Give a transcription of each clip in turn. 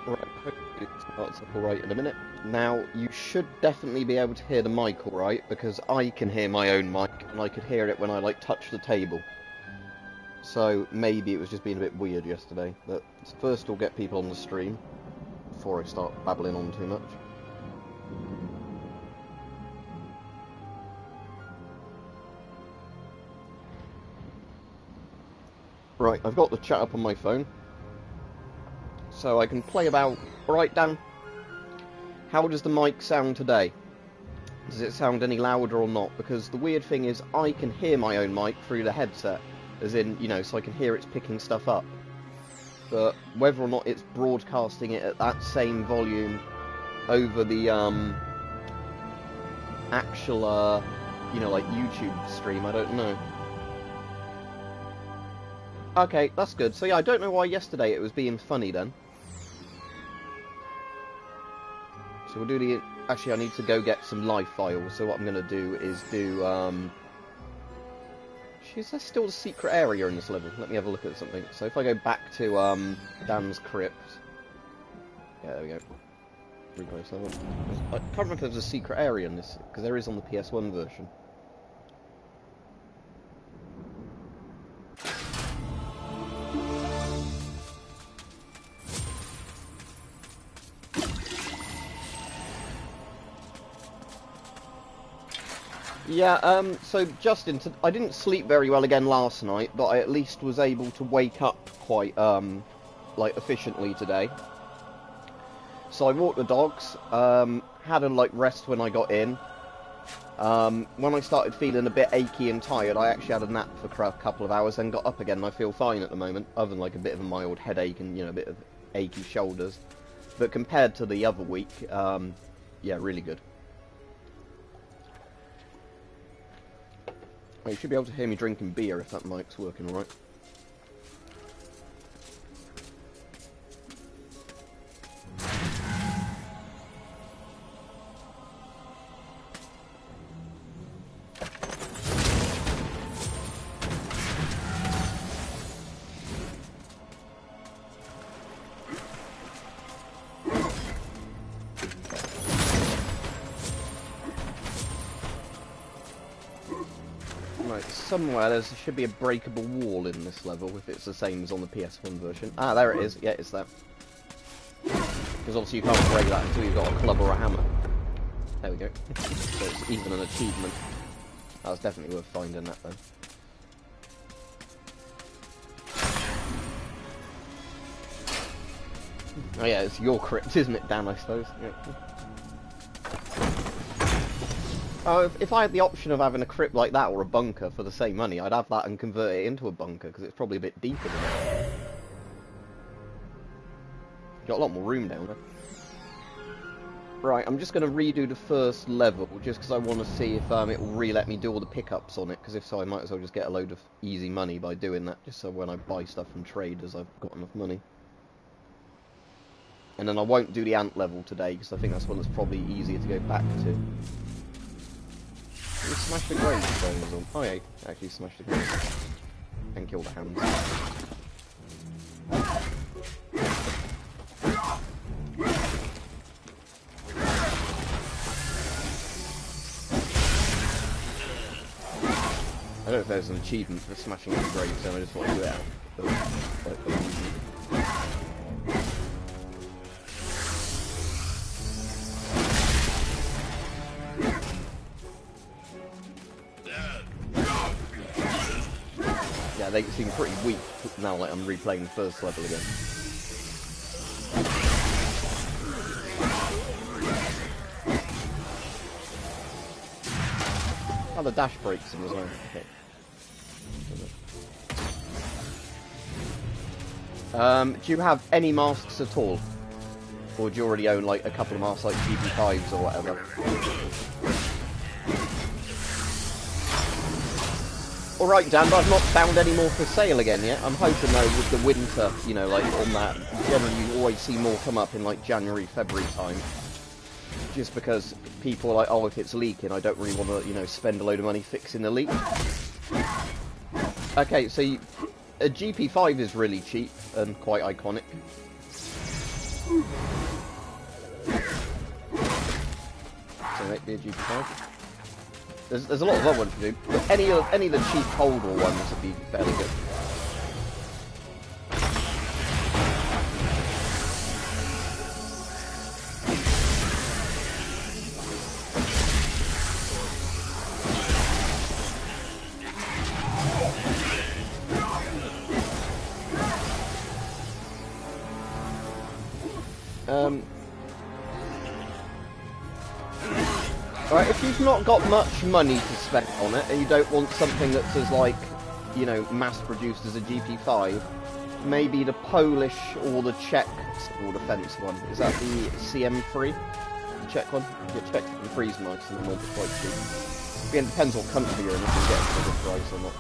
Right, hopefully it starts up alright in a minute. Now, you should definitely be able to hear the mic alright, because I can hear my own mic, and I could hear it when I, like, touched the table. So, maybe it was just being a bit weird yesterday. But first we'll get people on the stream, before I start babbling on too much. Right, I've got the chat up on my phone, so I can play about... Alright, Dan, how does the mic sound today? Does it sound any louder or not? Because the weird thing is, I can hear my own mic through the headset, as in, you know, so I can hear it's picking stuff up. But whether or not it's broadcasting it at that same volume over the, actual, you know, like, YouTube stream, I don't know. Okay, that's good. So yeah, I don't know why yesterday it was being funny then. So we'll do the... Actually, I need to go get some live files, so what I'm going to do is do, is there still a secret area in this level? Let me have a look at something. So if I go back to, Dan's crypt... Yeah, there we go. Replay level. I can't remember if there's a secret area in this, because there is on the PS1 version. Yeah, so Justin, I didn't sleep very well again last night, but I at least was able to wake up quite, like, efficiently today. So I walked the dogs, had a, like, rest when I got in. When I started feeling a bit achy and tired, I actually had a nap for a couple of hours, then got up again, and I feel fine at the moment, other than, like, a bit of a mild headache and, you know, a bit of achy shoulders. But compared to the other week, yeah, really good. Oh, you should be able to hear me drinking beer if that mic's working alright. Somewhere there should be a breakable wall in this level, if it's the same as on the PS1 version. Ah, there it is. Yeah, it's that. Because obviously you can't break that until you've got a club or a hammer. There we go. So it's even an achievement. That was definitely worth finding that then. Oh yeah, it's your crypt, isn't it, Dan, I suppose? Yeah. Oh, if I had the option of having a crypt like that or a bunker for the same money, I'd have that and convert it into a bunker, because it's probably a bit deeper than that. Got a lot more room down there. Right, I'm just going to redo the first level, just because I want to see if it will re-let me do all the pickups on it, because if so I might as well just get a load of easy money by doing that, just so when I buy stuff from traders I've got enough money. And then I won't do the ant level today, because I think that's one that's probably easier to go back to. Did we smash the gravestones on? Oh yeah, actually smashed the gravestones. And kill the hands. I don't know if there's an achievement for smashing the gravestone, I just want to do it out. They seem pretty weak now, like I'm replaying the first level again. Oh, the dash breaks them as well. Okay. Do you have any masks at all? Or do you already own like a couple of masks like GP5s or whatever? Alright, Dan, but I've not found any more for sale again yet. I'm hoping, though, with the winter, you know, like, on that, generally you always see more come up in, like, January, February time. Just because people are like, oh, if it's leaking, I don't really want to, you know, spend a load of money fixing the leak. Okay, so a GP5 is really cheap and quite iconic. So make the GP5. There's a lot of other ones to do, but any of the cheap Cold War ones would be fairly good. Right, if you've not got much money to spend on it, and you don't want something that's as, like, you know, mass-produced as a GP5, maybe the Polish or the Czech civil defense one. Is that the CM3? The Czech one? The Czech can freeze nice and then they're quite cheap. Again, it depends what country you're in, if you get it for a good price or not.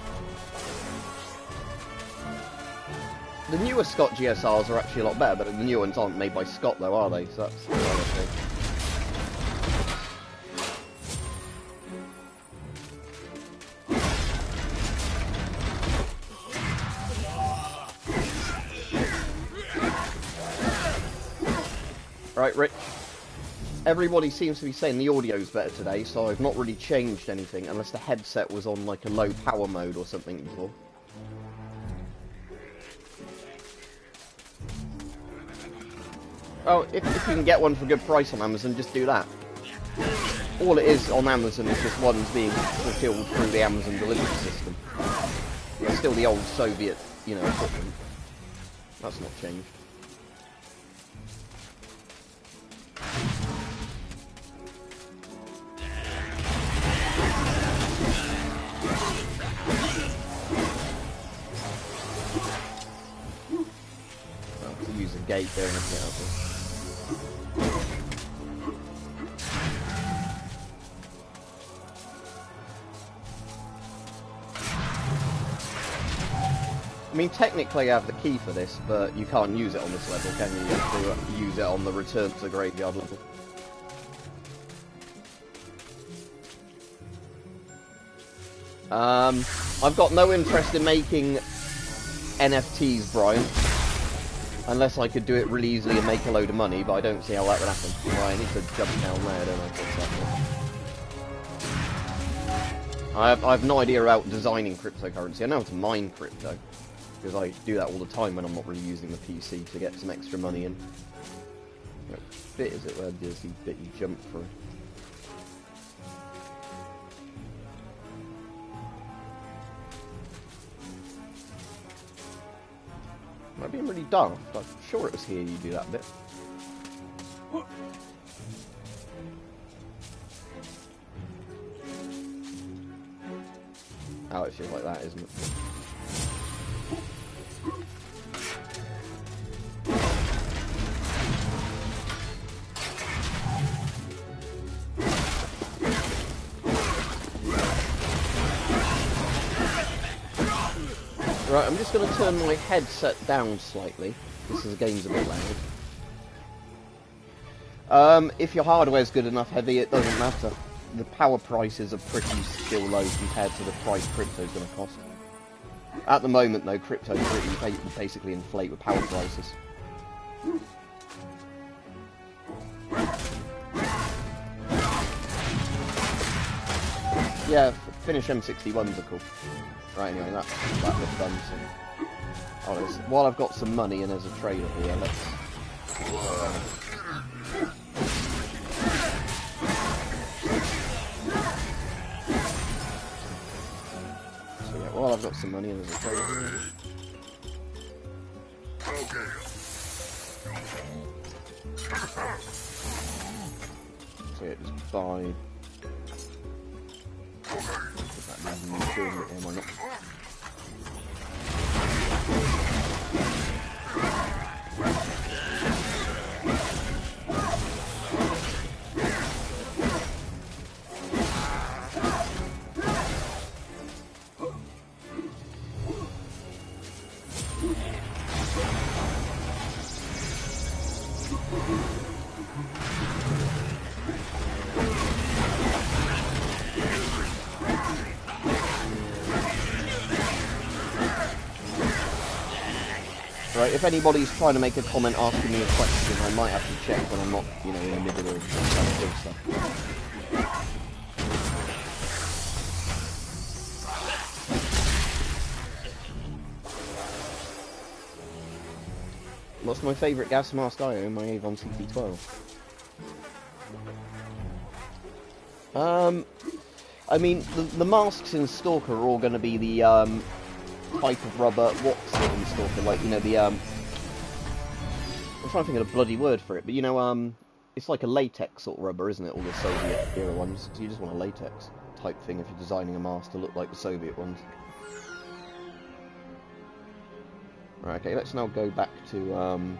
The newer Scott GSRs are actually a lot better, but the new ones aren't made by Scott though, are they? So that's the other thing. Right, Rich. Everybody seems to be saying the audio's better today, so I've not really changed anything, unless the headset was on like a low power mode or something before. Oh, if you can get one for a good price on Amazon, just do that. All it is on Amazon is just ones being fulfilled through the Amazon delivery system. It's still the old Soviet, you know, equipment. That's not changed. Use a gate there and everything else. I mean, technically I have the key for this, but you can't use it on this level, can you? You have to use it on the return to the graveyard level. I've got no interest in making NFTs, Brian. Unless I could do it really easily and make a load of money, but I don't see how that would happen. Well, I need to jump down there, don't I? I have no idea about designing cryptocurrency. I know how to mine crypto, because I do that all the time when I'm not really using the PC to get some extra money in. What bit is it where there's the bit you jump through? Am I being really daft? I'm sure it was here you do that bit. Oh, it's just like that, isn't it? Right, I'm just going to turn my headset down slightly, because the game's a bit loud. If your hardware's good enough, Heavy, it doesn't matter. The power prices are pretty still low compared to the price crypto's going to cost. At the moment, though, crypto's really basically inflate with power prices. Yeah, Finnish M61s are cool. Right, anyway, that bit's done. So. Oh, while I've got some money and there's a trader here, let's... So yeah, while I've got some money and there's a trader here... So yeah, just buy... Am I not? Right, if anybody's trying to make a comment asking me a question, I might have to check when I'm not, you know, in the middle of trying to do stuff. What's my favourite gas mask I own? My Avon CP12. I mean, the masks in Stalker are all going to be the type of rubber. What's it in Stalker? Like, you know, the I'm trying to think of a bloody word for it, but you know, it's like a latex sort of rubber, isn't it? All the Soviet era ones. So you just want a latex type thing if you're designing a mask to look like the Soviet ones. Right, okay, let's now go back to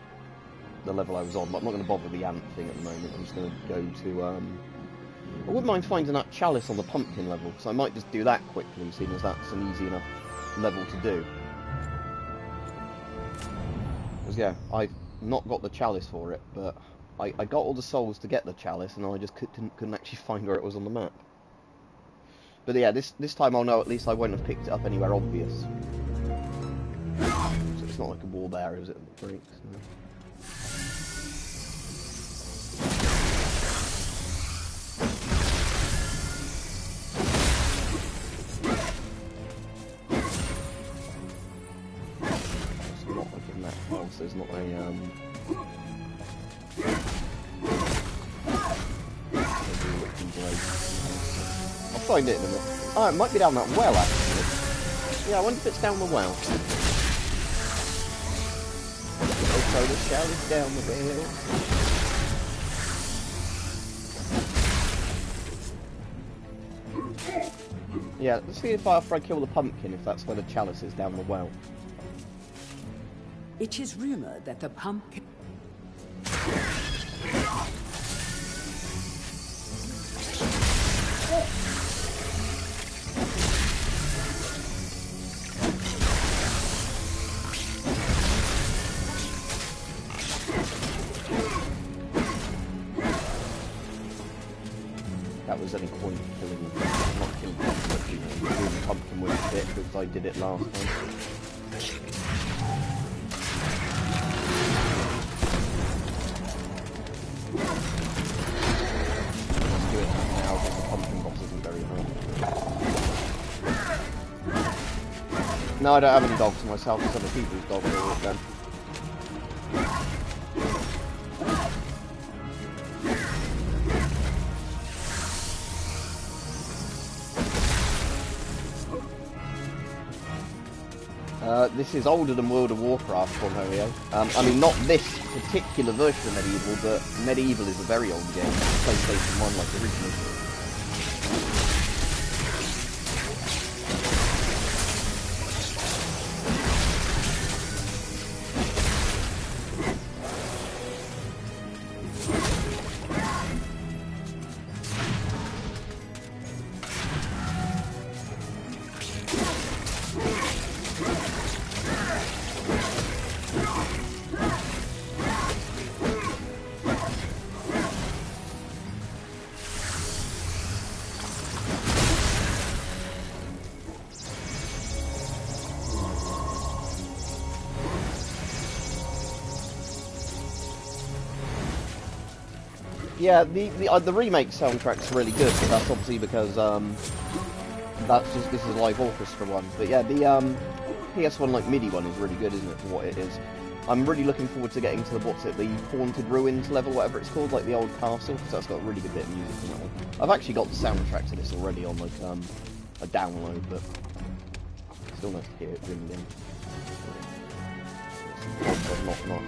the level I was on, but I'm not going to bother the ant thing at the moment. I'm just going to go to I wouldn't mind finding that chalice on the pumpkin level, because I might just do that quickly, seeing as that's an easy enough level to do. Because yeah, I've not got the chalice for it, but I got all the souls to get the chalice, and I just couldn't actually find where it was on the map. But yeah, this time I'll know at least I won't have picked it up anywhere obvious. So it's not like a wall there, is it? That breaks. No. There's not a I'll find it in a minute. Oh, it might be down that well actually. Yeah, I wonder if it's down the well. So the shell is down the well. Yeah, let's see if after I kill the pumpkin, if that's where the chalice is down the well. It is rumored that the pumpkin... That was any point killing the pumpkin, not killing the pumpkin, but doing the pumpkin with a bit, because I did it last time. No, I don't have any dogs myself, it's other people's dogs are with them. This is older than World of Warcraft, Cornholio. I mean, not this particular version of Medieval, but Medieval is a very old game. PlayStation 1, like originally. Yeah, the remake soundtrack's really good, but that's obviously because this is a live orchestra one. But yeah, the PS1 like MIDI one is really good, isn't it, for what it is? I'm really looking forward to getting to the Haunted Ruins level, whatever it's called, like the old castle, because that's got a really good bit of music in that one. I've actually got the soundtrack to this already on like a download, but still nice to hear it ringing in. Not.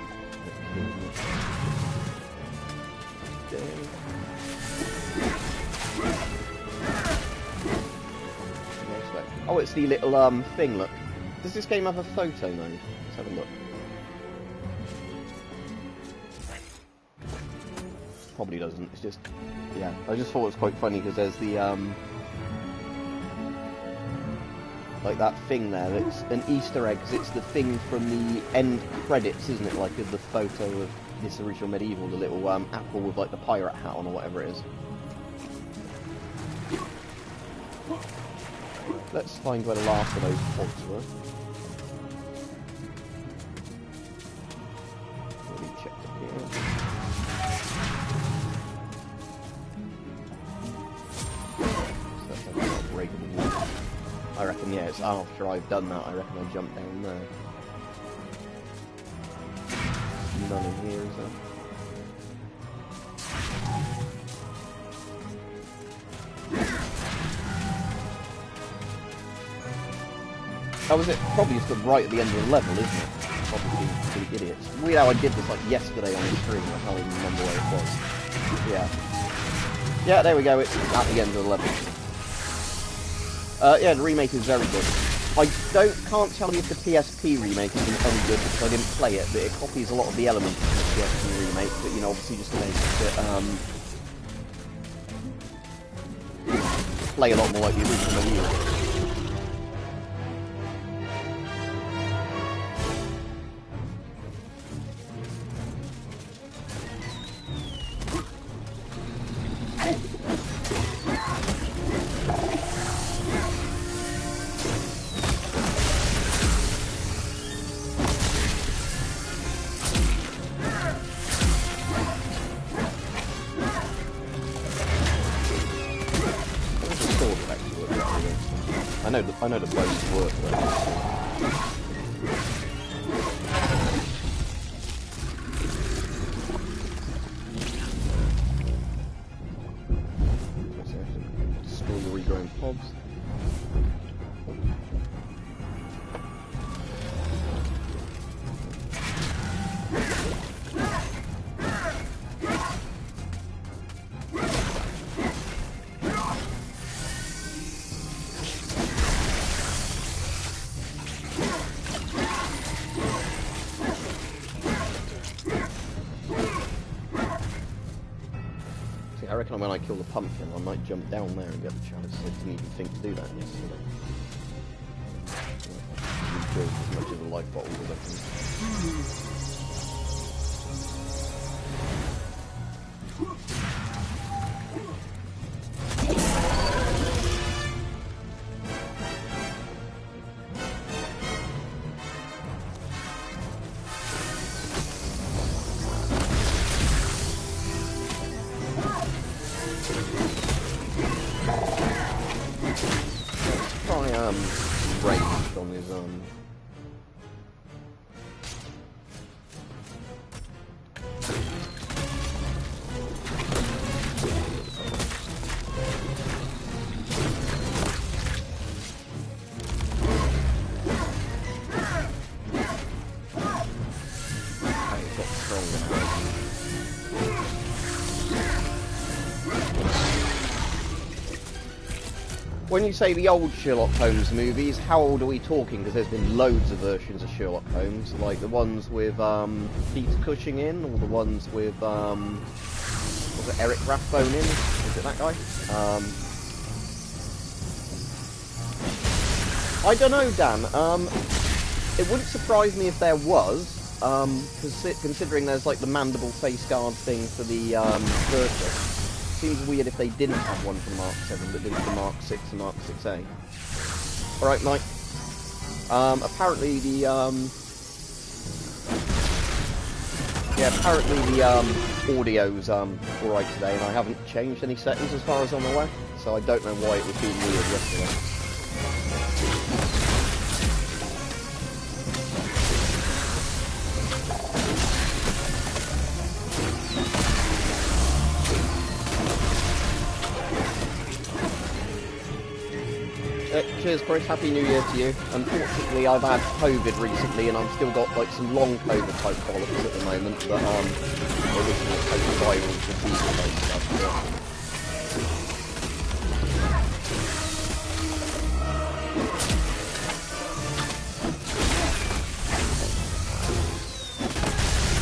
Oh, it's the little thing, look. Does this game have a photo mode? Let's have a look. Probably doesn't, it's just... yeah, I just thought it was quite funny because there's the like that thing there, it's an Easter egg, because it's the thing from the end credits, isn't it, like of the photo of this original Medieval, the little apple with like the pirate hat on or whatever it is. Let's find where the last of those pods were. check it here. So that's like a breakable wall. I reckon, yeah, it's after I've done that, I reckon I jump down there. None in here, is there? Oh, is it? Probably just right at the end of the level, isn't it? Probably complete idiots. Weird how I did this like yesterday on the stream, I can't even remember where it was. Yeah. Yeah, there we go, it's at the end of the level. Yeah, the remake is very good. I can't tell you if the PSP remake is any good because I didn't play it, but it copies a lot of the elements from the PSP remake, but you know, obviously just makes it play a lot more like the original Wii. I know the bows work, but... Store your regrowing pods. I reckon when I kill the pumpkin, I might jump down there and get the chalice. I didn't even think to do that yesterday. Rebuild as much of the life bottle as I can. Ranged on his When you say the old Sherlock Holmes movies, how old are we talking? Because there's been loads of versions of Sherlock Holmes, like the ones with Peter Cushing in, or the ones with was it Eric Rathbone in? Is it that guy? I don't know, Dan. It wouldn't surprise me if there was, considering there's like the mandible face guard thing for the Virtus. Seems weird if they didn't have one for the Mark 7, but did it for the Mark 6 and Mark 6A. Alright, Mike. Apparently the, audio's, alright today, and I haven't changed any settings as far as I'm aware, so I don't know why it was being weird yesterday. Cheers, Chris. Happy New Year to you. Unfortunately, I've had COVID recently, and I've still got like some long COVID type bollocks at the moment. But original type of viral fatigue type stuff.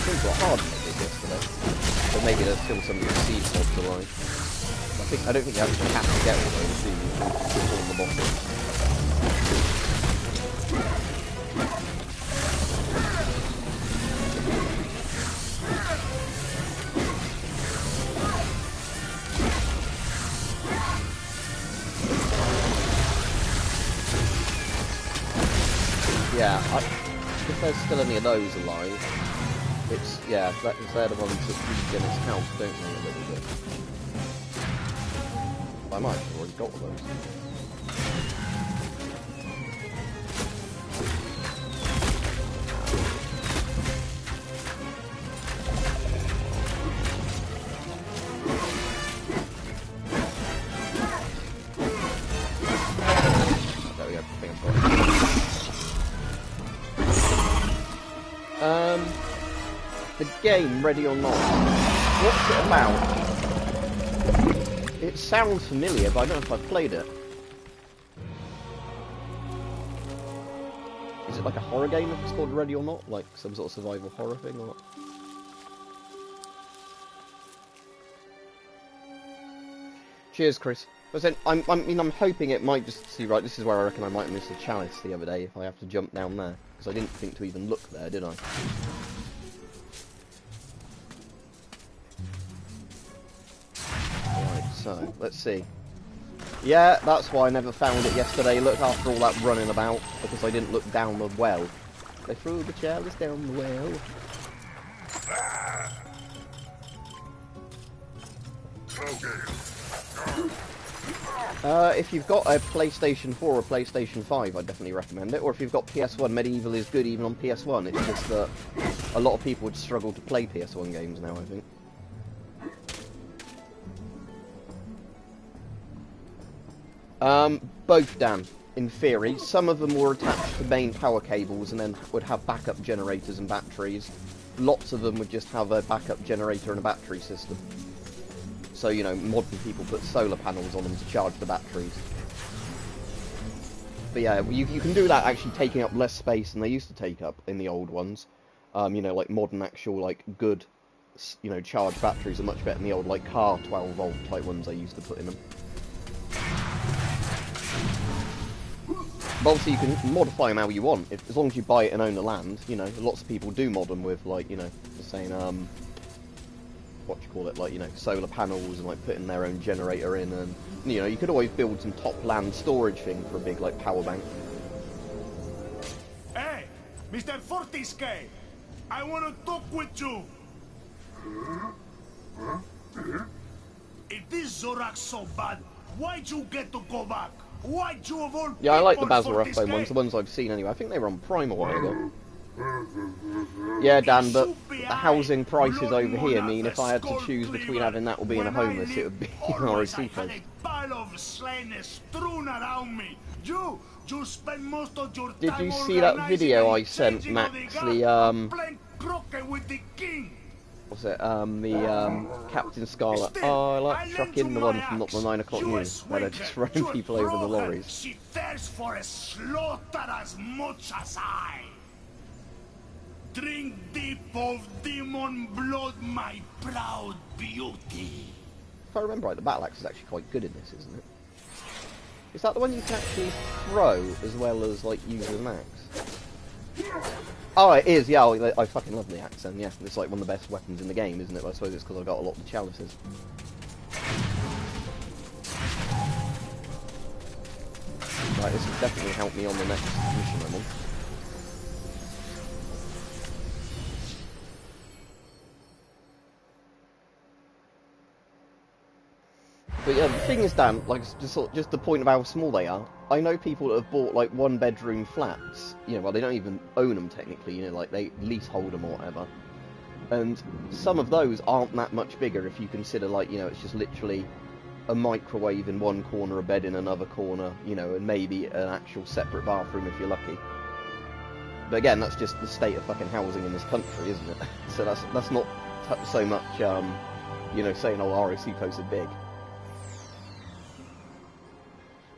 Things were hard to make yesterday, but maybe there's still some seed pods alive. I don't think you actually have to get all those, do you? Just all the bottles. Yeah, if there's still any of those alive. It's, yeah, they're the ones that regen its health, don't they, a little bit. I might have already got those. There we go, I think I've got it. The game, Ready or Not, what's it about? It sounds familiar, but I don't know if I've played it. Is it like a horror game if it's called Ready or Not? Like some sort of survival horror thing or what? Cheers, Chris. But then, I'm hoping it might just... See, right, this is where I reckon I might miss a chalice the other day if I have to jump down there. Because I didn't think to even look there, did I? So, let's see. Yeah, that's why I never found it yesterday. Look, after all that running about, because I didn't look down the well. They threw the chalice down the well. If you've got a PlayStation 4 or PlayStation 5, I'd definitely recommend it. Or if you've got PS1, Medieval is good even on PS1. It's just that a lot of people would struggle to play PS1 games now, I think. Both, Dan, in theory. Some of them were attached to main power cables and then would have backup generators and batteries. Lots of them would just have a backup generator and a battery system. So, you know, modern people put solar panels on them to charge the batteries. But yeah, you can do that actually taking up less space than they used to take up in the old ones. You know, like modern actual, like, good, you know, charged batteries are much better than the old, like, car 12-volt type ones they used to put in them. But obviously you can modify them how you want, as long as you buy it and own the land. You know, lots of people do mod them with, like, you know, saying, what do you call it, like, you know, solar panels and, like, putting their own generator in, and, you know, you could always build some top land storage thing for a big, like, power bank. Hey, Mr. Fortisque, I want to talk with you. If this Zorak's so bad, why'd you get to go back? Why'd you avoid? Yeah, I like the Basil Rathbone ones, the ones I've seen anyway. I think they were on Prime a while ago. Yeah, Dan, but the housing prices over here mean if I had to choose between having that or being a homeless, it would be an ROC place. Did you see that video I sent, Max? What's it? The Captain Scarlet. Oh, I like trucking, the one from not the 9 o'clock news, where they're just running people over the lorries. She thirsts for a slaughter as much as I. Drink deep of demon blood, my proud beauty. If I remember right, the battle axe is actually quite good in this, isn't it? Is that the one you can actually throw as well as, like, use as an axe? Oh, it is, yeah, I fucking love the axe then, yeah. It's like one of the best weapons in the game, isn't it? But I suppose it's because I've got a lot of the chalices. Right, this will definitely help me on the next mission I'm on. But yeah, the thing is, Dan, like, just the point of how small they are. I know people that have bought, like, one-bedroom flats. You know, well, they don't even own them, technically, you know, like, they leasehold them or whatever. And some of those aren't that much bigger if you consider, like, you know, it's just literally a microwave in one corner, a bed in another corner, you know, and maybe an actual separate bathroom if you're lucky. But again, that's just the state of fucking housing in this country, isn't it? So that's not so much, you know, saying, oh, ROC posts are big.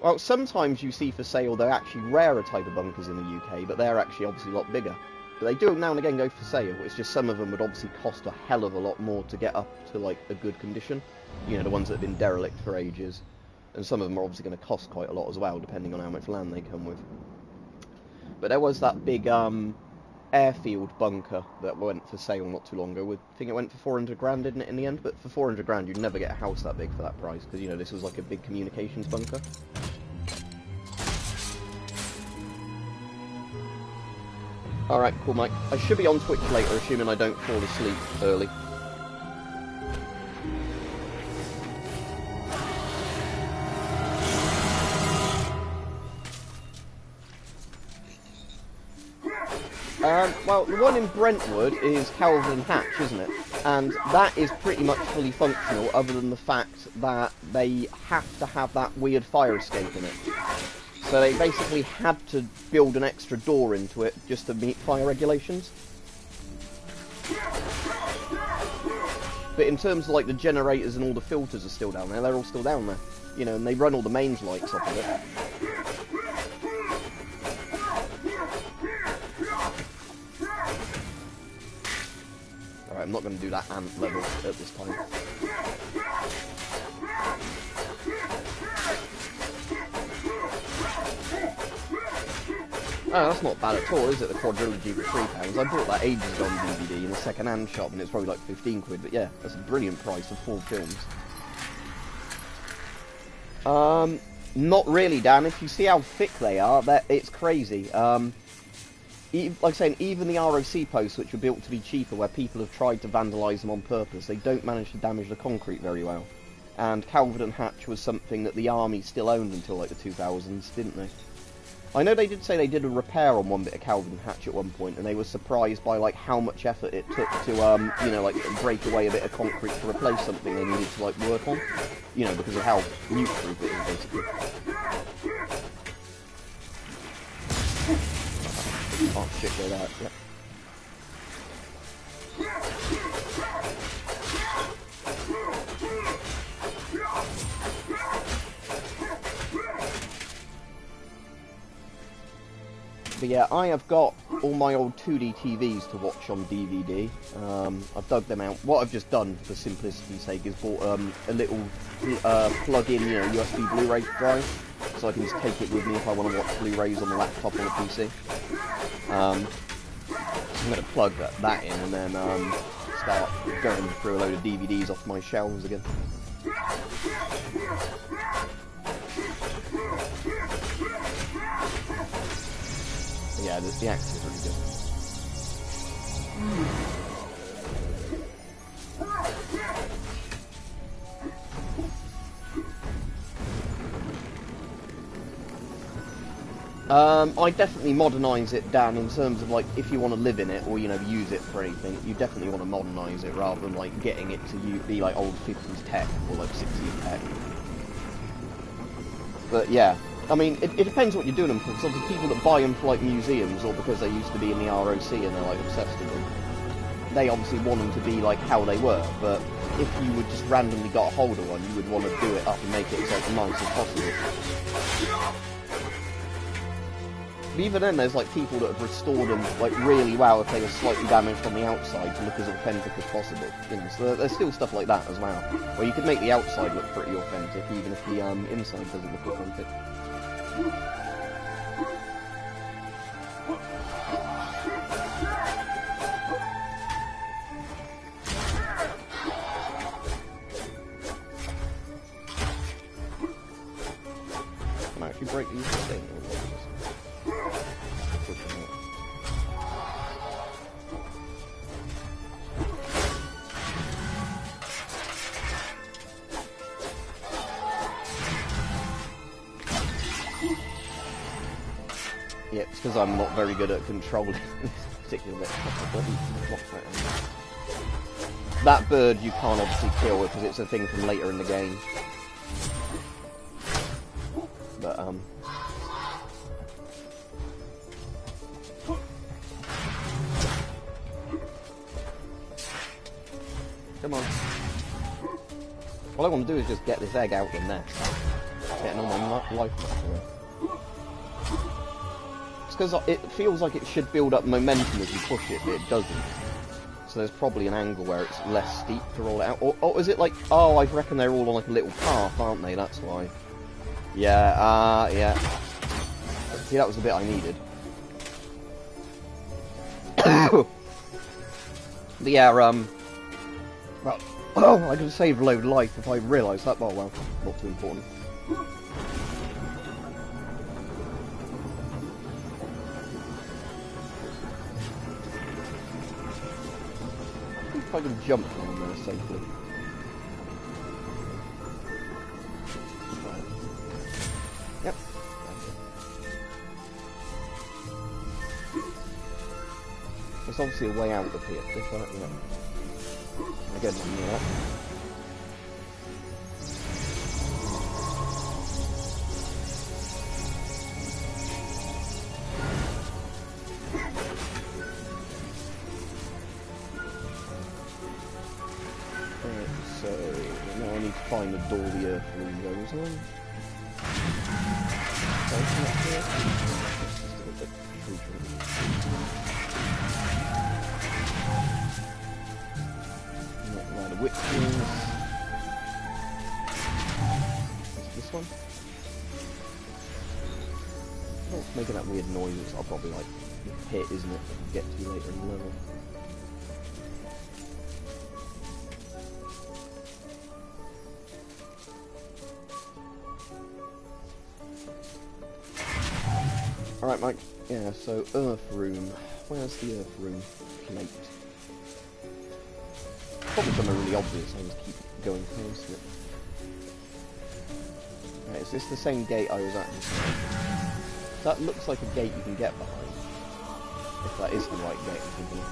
Well, sometimes you see for sale they're actually rarer type of bunkers in the UK, but they're actually obviously a lot bigger. But they do now and again go for sale. It's just some of them would obviously cost a hell of a lot more to get up to, like, a good condition. You know, the ones that have been derelict for ages. And some of them are obviously going to cost quite a lot as well, depending on how much land they come with. But there was that big airfield bunker that went for sale not too long ago. I think it went for 400 grand, didn't it, in the end? But for 400 grand, you'd never get a house that big for that price, because, you know, this was like a big communications bunker. Alright, cool, Mike. I should be on Twitch later, assuming I don't fall asleep early. Well, the one in Brentwood is Calvin Hatch, isn't it? And that is pretty much fully functional, other than the fact that they have to have that weird fire escape in it. So they basically had to build an extra door into it just to meet fire regulations. But in terms of like the generators and all the filters are still down there, they're all still down there. You know, and they run all the mains lights off of it. Alright, I'm not going to do that ant level at this time. Oh, that's not bad at all, is it? The quadrilogy for £3. I bought that ages ago on DVD in a second-hand shop, and it's probably like 15 quid. But yeah, that's a brilliant price for 4 films. Not really, Dan. If you see how thick they are, it's crazy. Like I'm saying, even the ROC posts, which were built to be cheaper, where people have tried to vandalise them on purpose, they don't manage to damage the concrete very well. And Calvert and Hatch was something that the army still owned until like the 2000s, didn't they? I know they did say they did a repair on one bit of Calvert and Hatch at one point, and they were surprised by like how much effort it took to, you know, like break away a bit of concrete to replace something they needed to like work on. You know, because of how nuke-proof it is, basically. Oh shit, go that, yeah. But yeah, I have got all my old 2D TVs to watch on DVD. I've dug them out. What I've just done, for simplicity's sake, is bought a little plug-in, you know, USB Blu-ray drive, so I can just take it with me if I want to watch Blu-rays on the laptop or the PC. I'm going to plug that in and then start going through a load of DVDs off my shelves again. Yeah, the axe is really good. I definitely modernise it, Dan, in terms of like if you want to live in it or, you know, use it for anything, you definitely want to modernise it rather than like getting it to be like old 50s tech or like 60s tech. But yeah. I mean, it depends what you're doing them for, because obviously people that buy them for, like, museums, or because they used to be in the ROC and they're, like, obsessed with them, they obviously want them to be, like, how they were, but if you would just randomly got a hold of one, you would want to do it up and make it as, like, nice as possible. But even then, there's, like, people that have restored them, like, really well if they were slightly damaged on the outside to look as authentic as possible, you know, so there's still stuff like that as well, where you could make the outside look pretty authentic, even if the inside doesn't look authentic. Come on, actually break these things. Yeah, it's because I'm not very good at controlling this particular bit. That bird you can't obviously kill because it's a thing from later in the game. But, come on. All I want to do is just get this egg out the nest. Getting all my life back away. It's because it feels like it should build up momentum as you push it, but it doesn't. So there's probably an angle where it's less steep to roll it out. Or is it like, oh, I reckon they're all on like a little path, aren't they? That's why. Yeah, yeah. See, that was the bit I needed. But yeah, well, oh, I could have saved a load of life if I realised that. Oh well, not too important. if I can jump down there safely. Right. Yep. There's obviously a way out of here. If I, yeah. Again, I'm near that. So, now I need to find the door the earth room goes on. Open up here. Just a bit tree trunk. Not a lot of witches. What's this one? Oh, it's making that weird noise. I'll probably like the pit, isn't it? That we'll get to later in the level. Alright, Mike. Yeah, so Earth Room. Where's the Earth Room plate? Probably somewhere really obvious, I just keep going past it. Right, is this the same gate I was at? That looks like a gate you can get behind. If that is the right gate, I'm thinking.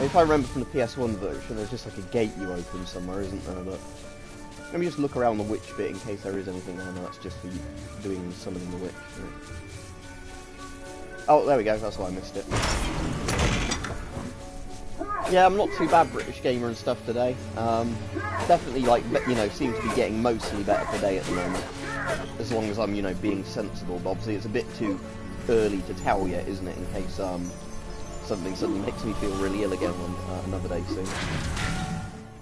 If I remember from the PS1 version, there's just like a gate you open somewhere, isn't there? But let me just look around the witch bit in case there is anything there. No, that's just for you doing summoning the witch. Right. Oh, there we go. That's why I missed it. Yeah, I'm not too bad, British gamer and stuff today. Definitely, like, you know, seem to be getting mostly better per day at the moment. As long as I'm, you know, being sensible. But obviously, it's a bit too early to tell yet, isn't it? In case something suddenly makes me feel really ill again on another day soon.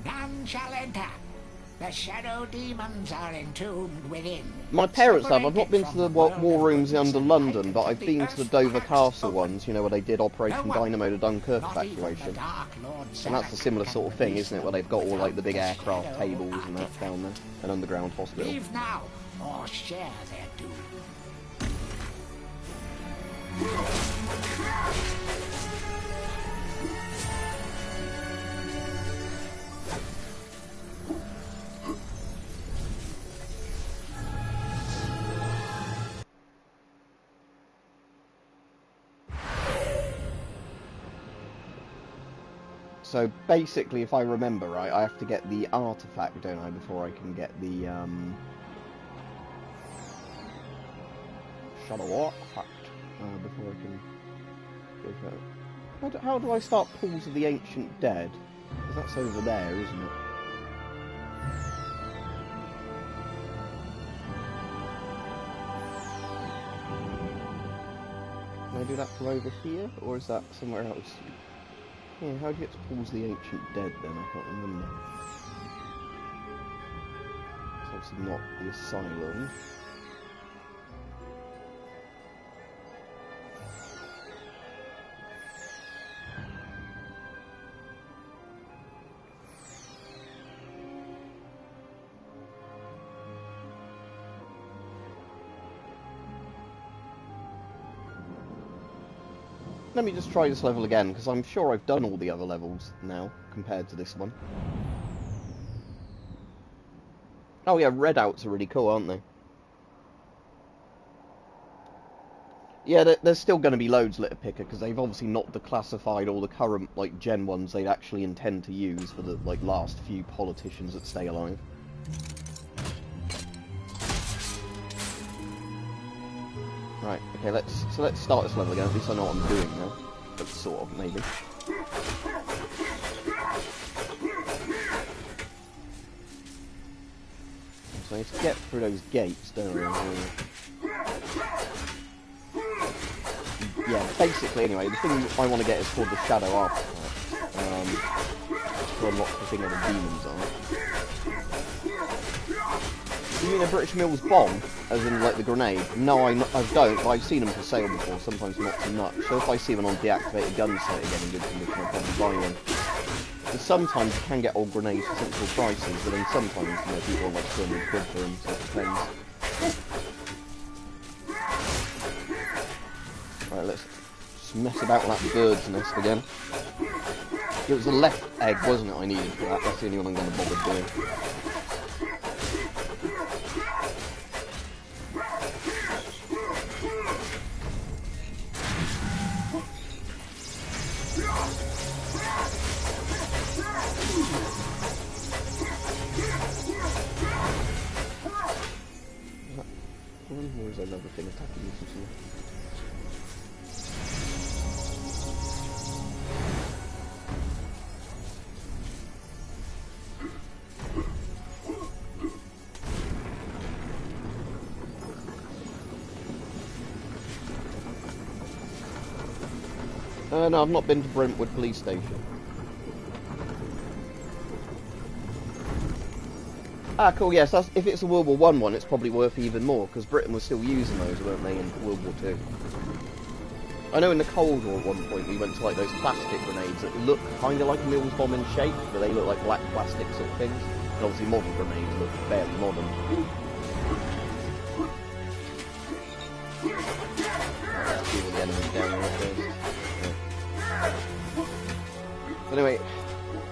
None shall enter. The shadow demons are entombed within. My parents have. I've not been to the war rooms under London, but I've been to the Dover Castle ones, you know, where they did Operation Dynamo, the Dunkirk evacuation. And that's a similar sort of thing, isn't it, where they've got all, like, the big aircraft tables and that down there, an underground hospital. Leave now, or share their doom. So basically, if I remember right, I have to get the artifact, don't I, before I can get the shadow artifact. Before I can go for it. How do I start Pools of the Ancient Dead? Because that's over there, isn't it? Can I do that from over here, or is that somewhere else? Yeah, how do you get to Pools of the Ancient Dead then? I can't remember. It's obviously not the asylum. Let me just try this level again, because I'm sure I've done all the other levels now, compared to this one. Oh yeah, redouts are really cool, aren't they? Yeah, there's still going to be loads litter picker, because they've obviously not declassified all the current, like, gen ones they'd actually intend to use for the, like, last few politicians that stay alive. Right, okay, let's start this level again. At least I know what I'm doing now. But sort of, maybe. So I need to get through those gates, don't I? Yeah, basically, anyway, the thing I want to get is called the Shadow Artifact. To unlock the thing where the demons are. You mean a British Mills bomb, as in like the grenade? No, I don't, but I've seen them for sale before, sometimes not too much. So if I see one on deactivated gun site again in good condition, I'll probably buy one. Because sometimes you can get old grenades for sensible prices, but then sometimes, you know, people are like 200 quid for them, so it depends. Right, let's just mess about with that bird's nest again. It was the left egg, wasn't it, I needed for that? That's the only one I'm going to bother doing. Or is there another thing attacking you from somewhere? No, I've not been to Brentwood Police Station. Ah, cool, yes, that's, if it's a World War I one, it's probably worth even more, because Britain was still using those, weren't they, in World War II? I know in the Cold War at one point we went to like those plastic grenades that look kind of like a Mills bomb in shape, but they look like black plastic sort of things. And obviously modern grenades look fairly modern. Let's see all the enemies down there first. Yeah. Anyway,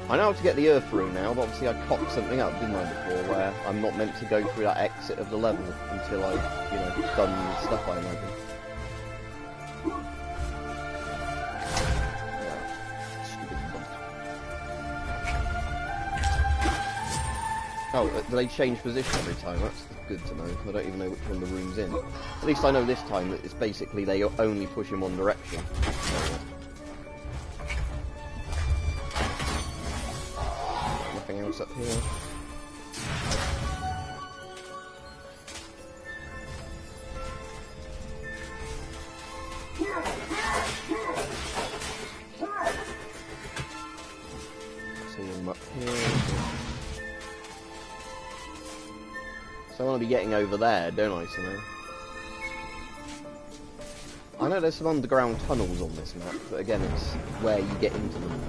I know how to get the earth through now, but obviously I cocked something up, didn't I, before, where I'm not meant to go through that exit of the level until I've, you know, done the stuff, I imagine. Oh, do they change position every time? That's good to know. I don't even know which one the room's in. At least I know this time that it's basically they only push in one direction. Nothing else up here. See them up here. So I want to be getting over there, don't I, somehow? I know there's some underground tunnels on this map, but again, it's where you get into them.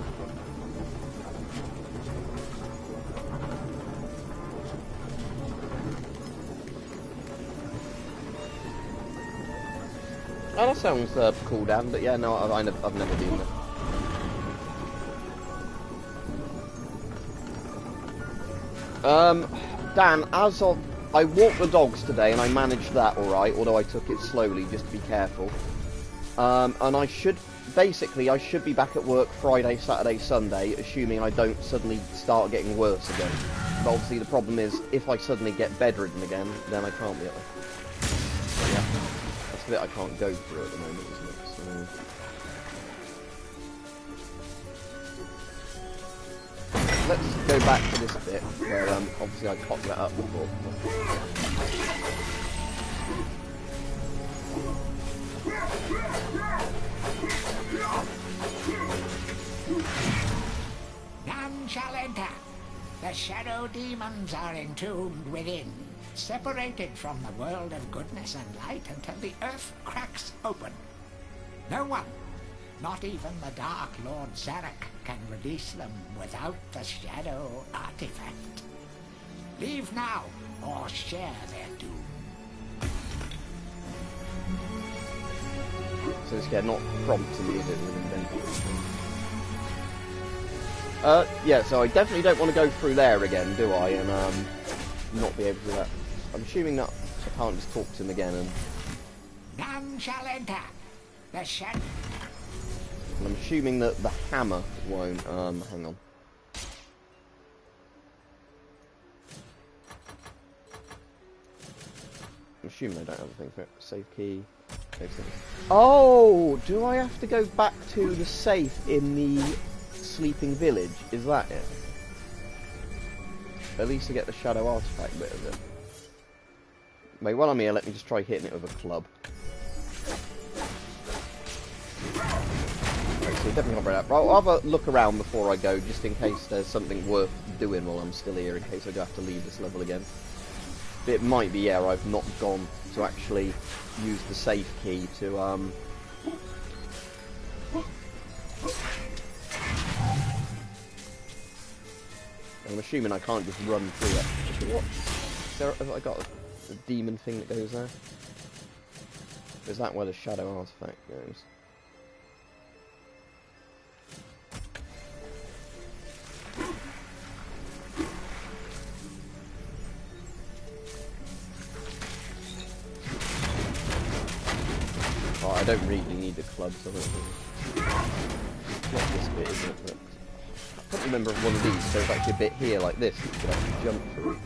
Oh, that sounds cool, Dan, but yeah, no, I've never been there. Dan, as of... I walked the dogs today and I managed that alright, although I took it slowly just to be careful. And I should... Basically, I should be back at work Friday, Saturday, Sunday, assuming I don't suddenly start getting worse again. But obviously the problem is, if I suddenly get bedridden again, then I can't be at there. Yeah. That's the bit I can't go through at the moment, isn't it? So... Let's go back to this bit where obviously I cocked that up before. None shall enter. The shadow demons are entombed within, separated from the world of goodness and light until the earth cracks open. No one, not even the Dark Lord Zarek, can release them without the shadow artifact. Leave now, or share their doom. So it's not prompting me, is it, with inventing? Yeah, so I definitely don't want to go through there again, do I? And not be able to do that. I'm assuming that I can't just talk to him again and... None shall enter. The shadow... I'm assuming that the hammer won't, hang on. I'm assuming I don't have a thing for it. Save key. Oh, do I have to go back to the safe in the sleeping village? Is that it? At least to get the shadow artifact bit of it. Wait, while I'm here, let me just try hitting it with a club. So definitely not right out. I'll have a look around before I go, just in case there's something worth doing while I'm still here, in case I do have to leave this level again. It might be, yeah, I've not gone to actually use the safe key to, I'm assuming I can't just run through it. What? Have I got a demon thing that goes there? Is that where the shadow artifact goes? I don't really need the clubs, I don't think. Not this bit, isn't it? But I can't remember if one of these, there's actually a bit here like this that you could actually jump through.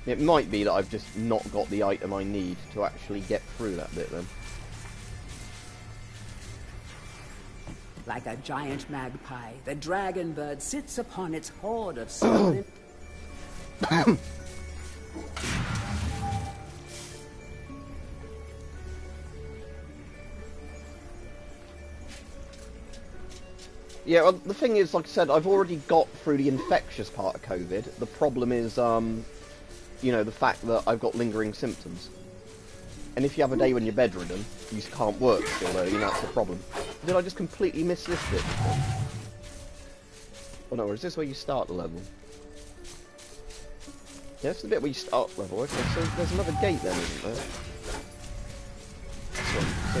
It might be that I've just not got the item I need to actually get through that bit then. Like a giant magpie, the dragon bird sits upon its hoard of stolen... Yeah, well, the thing is, like I said, I've already got through the infectious part of COVID. The problem is, you know, the fact that I've got lingering symptoms. And if you have a day when you're bedridden, you just can't work still, though, you know, that's the problem. Did I just completely miss this bit? Oh no, or is this where you start the level? Yeah, it's the bit where you start the level. Okay, so there's another gate then, isn't there? This one. So,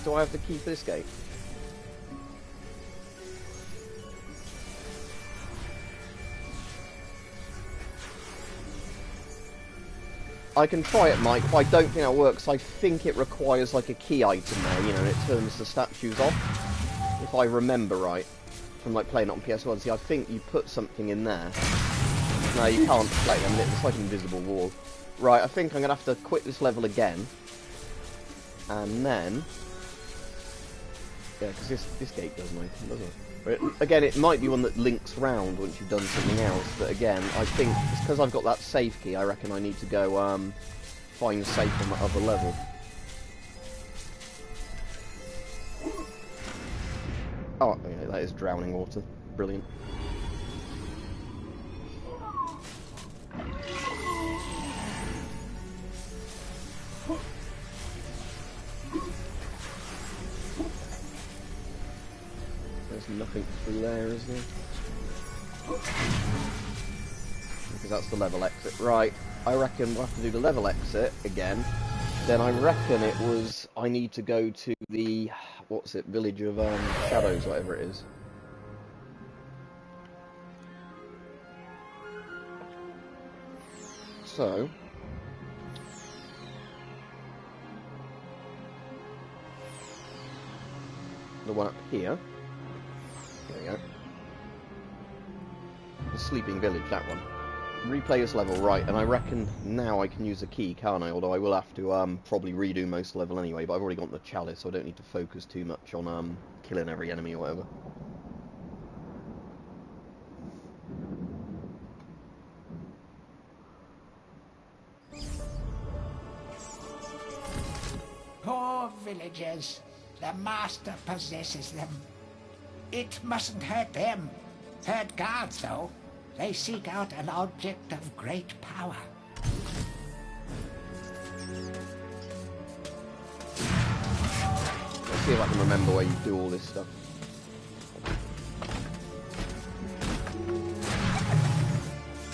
do I have the key for this gate? I can try it, Mike, but I don't think that works. I think it requires like a key item there, you know, and it turns the statues off. If I remember right, from like playing it on PS1. See, I think you put something in there. No, you can't play them. It's like an invisible wall. Right, I think I'm gonna have to quit this level again, and then yeah, because this gate does nothing, doesn't it? Again, it might be one that links round once you've done something else, but again, I think it's because I've got that save key, I reckon I need to go find safe on that other level. Oh, yeah, that is drowning water. Brilliant. There's nothing through there, is there? Because that's the level exit. Right, I reckon we'll have to do the level exit again. Then I reckon it was... I need to go to the... what's it? Village of Shadows, whatever it is. So... the one up here. There we go. The Sleeping Village, that one. Replay this level, right, and I reckon now I can use a key, can't I? Although I will have to probably redo most of the level anyway, but I've already got the chalice, so I don't need to focus too much on killing every enemy or whatever. Poor villagers. The master possesses them. It mustn't hurt them. Hurt guards, though. They seek out an object of great power. Let's see if I can remember where you do all this stuff.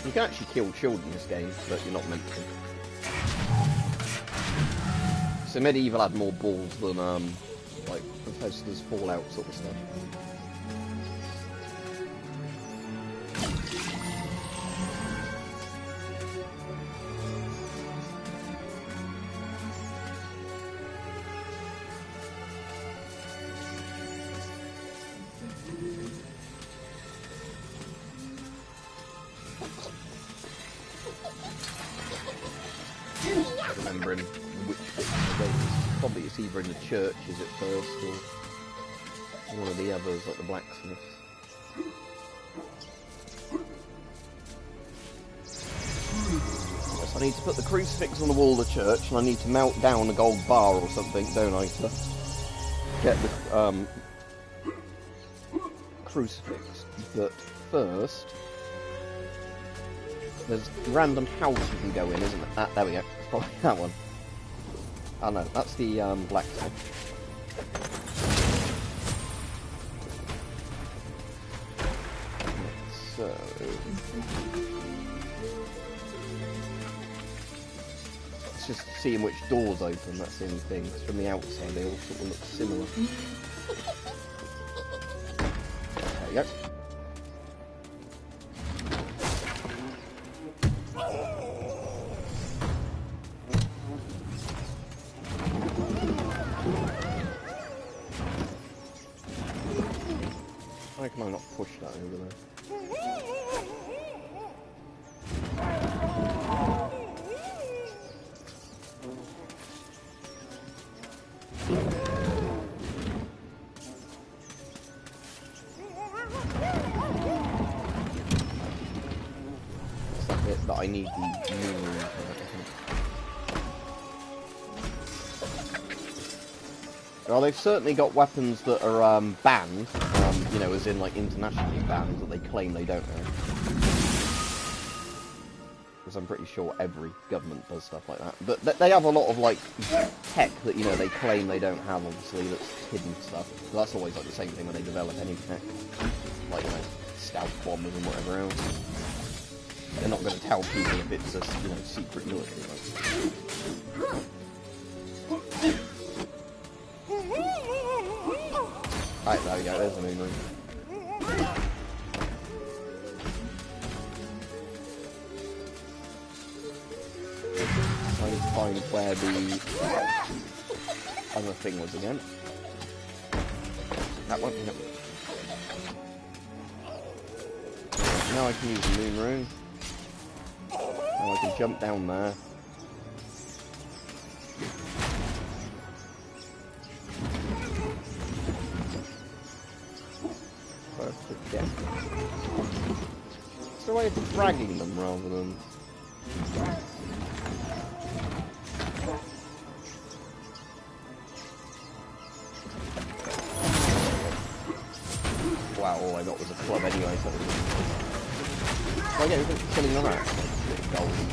You can actually kill children in this game, but you're not meant to. So Medieval had more balls than, like, Bethesda's Fallout sort of stuff. Remembering which bit of the game is. Probably it's either in the churches at first or one of the others, like the Blacksmith. Yes, I need to put the crucifix on the wall of the church, and I need to melt down a gold bar or something, don't I, to get the crucifix. But first, there's a random house you can go in, isn't it? Ah, there we go. It's probably that one. Oh no, that's the blacksmith. So... it's just seeing which doors open, that's the only thing. Because from the outside they all sort of look similar. There you go. Why can I not push that over there? It's that bit that I need the moon room for, I think. Well, they've certainly got weapons that are banned, you know, as in like internationally banned, that they claim they don't know. Because I'm pretty sure every government does stuff like that. But they have a lot of like tech that, you know, they claim they don't have, obviously, that's hidden stuff. So that's always like the same thing when they develop any tech, like, you know, stealth bombers and whatever else. They're not going to tell people if it's a, you know, secret military. Like. Right, there we go, there's the moon room. Trying to find where the other thing was again. That one, yep. Now I can use the moon room. Now I can jump down there. Yeah. Is there a way of dragging them rather than... Wow, all I got was a club anyway, so... Oh yeah, we're killing the rat. Golden.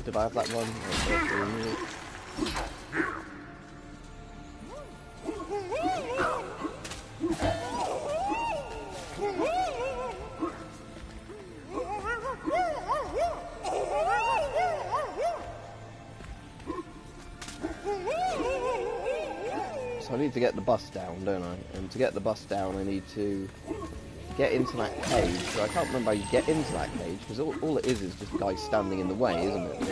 Did I have that one? So I need to get the bus down, don't I? And to get the bus down I need to get into that cage. So I can't remember how you get into that cage, because all it is just guys standing in the way, isn't it?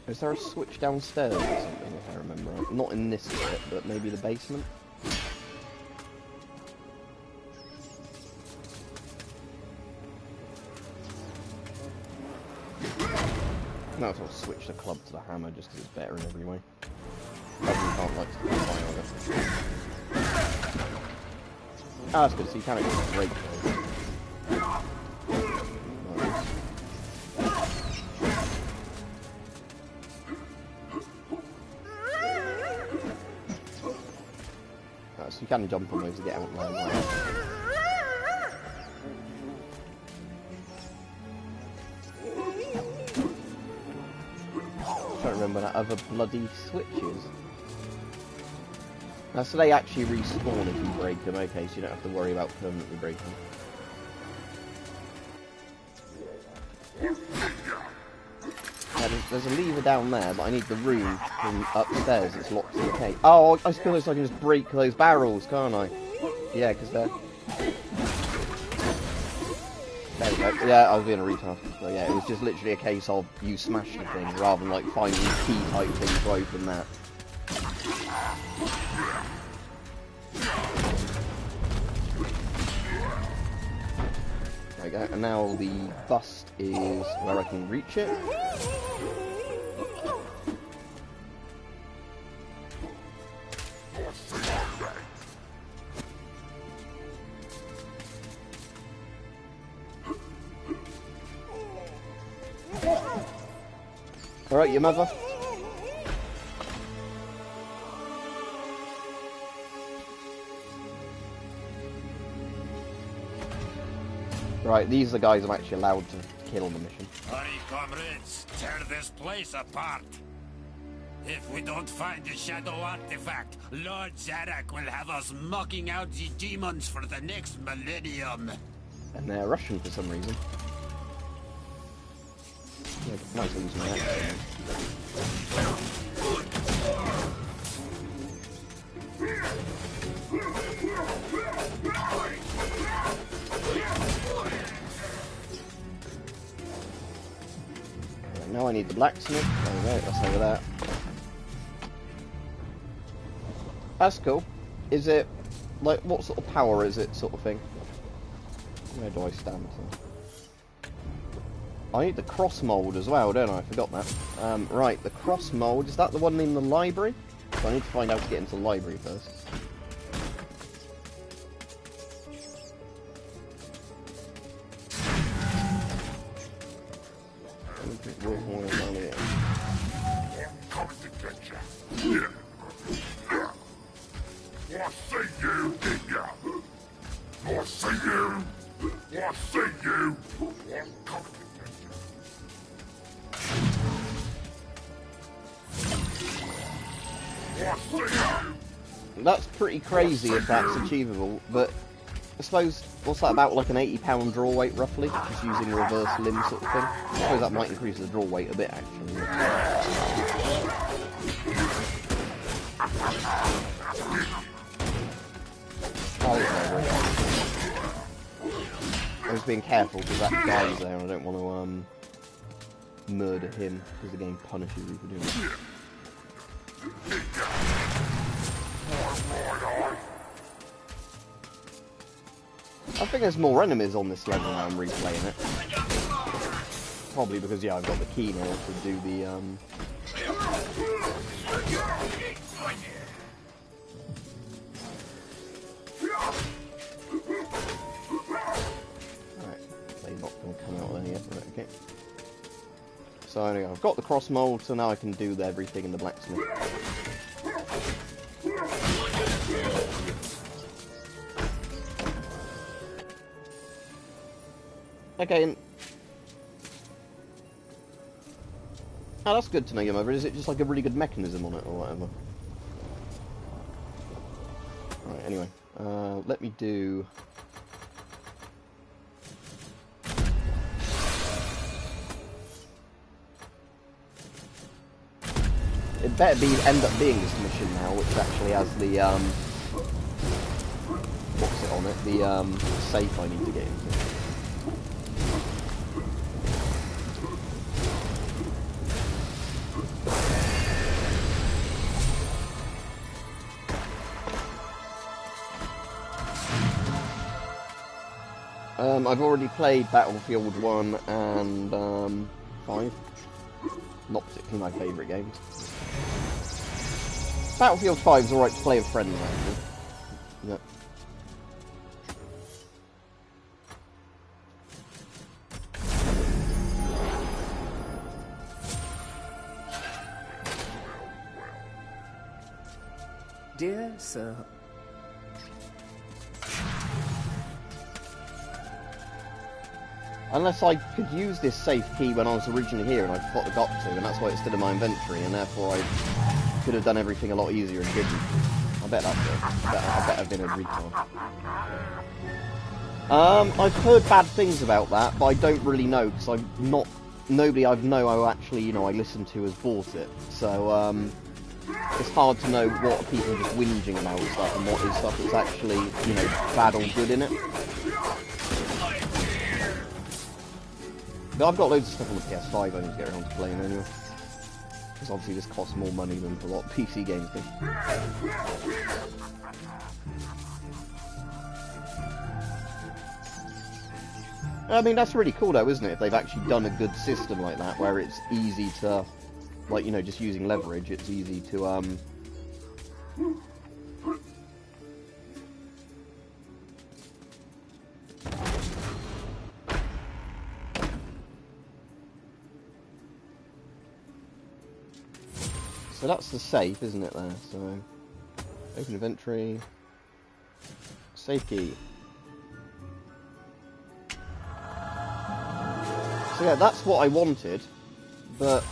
Is there a switch downstairs or something, if I remember right? Not in this bit, but maybe the basement? No, I'll switch the club to the hammer just because it's better in every way. Everyone can't like to combine on it. Ah, that's good, so you can't actually break those. So you can jump on those to get out there. Like. I don't remember that other bloody switches. So they actually respawn if you break them, okay, so you don't have to worry about permanently breaking them. Yeah, there's a lever down there, but I need the room from upstairs that's locked in the cage. Oh, I suppose I can just break those barrels, can't I? Yeah, because they're... There we go. Yeah, I was being a retard. So yeah, it was just literally a case of you smash the thing, rather than like finding key type things to open that. There we go, and now the bust is where I can reach it. Alright, your mother. Right, these are the guys I'm actually allowed to kill on the mission. Hurry, comrades, tear this place apart. If we don't find the shadow artifact, Lord Zarak will have us mocking out the demons for the next millennium. And they're Russian for some reason. Yeah, might as well use my axe. Now I need the blacksmith. There we go, that's over there. That's cool. Is it, like, what sort of power is it, sort of thing? Where do I stand? I need the cross mould as well, don't I? I forgot that. Right, the cross mould, is that the one in the library? So I need to find out how to get into the library first. That's pretty crazy if that's achievable, but I suppose, what's that about, like an 80-pound draw weight roughly? Just using reverse limb sort of thing? I suppose that might increase the draw weight a bit actually. I was being careful because that guy's there and I don't want to murder him because the game punishes you for doing it. I think there's more enemies on this level now I'm replaying it. Probably because, yeah, I've got the key now to do the, Alright, they're not going to come out there yet, right, okay. So anyway, I've got the cross mold, so now I can do everything in the blacksmith. Okay, and... oh, that's good to know, your mother. Is it just like a really good mechanism on it, or whatever? Right, anyway. Let me do... it better be end up being this mission now, which actually has the, what's it on it? The, safe I need to get into. I've already played Battlefield 1 and 5. Not particularly my favourite games. Battlefield 5 is alright to play with friends, actually. Yep. Dear Sir, unless I could use this safe key when I was originally here and I forgot to, and that's why it's still in my inventory, and therefore I could have done everything a lot easier and didn't. I bet that's it. I bet I've been a retard. I've heard bad things about that, but I don't really know, because nobody I know I actually, I listen to has bought it. So, it's hard to know what people are just whinging about stuff and what is stuff that's actually, bad or good in it. But I've got loads of stuff on the PS5 I need to get around to playing anyway. Because obviously this costs more money than a lot of PC games do. I mean, that's really cool though, isn't it? If they've actually done a good system like that, where it's easy to, like, just using leverage, it's easy to, so that's the safe, isn't it, there? So, open inventory, safe key. So yeah, that's what I wanted, but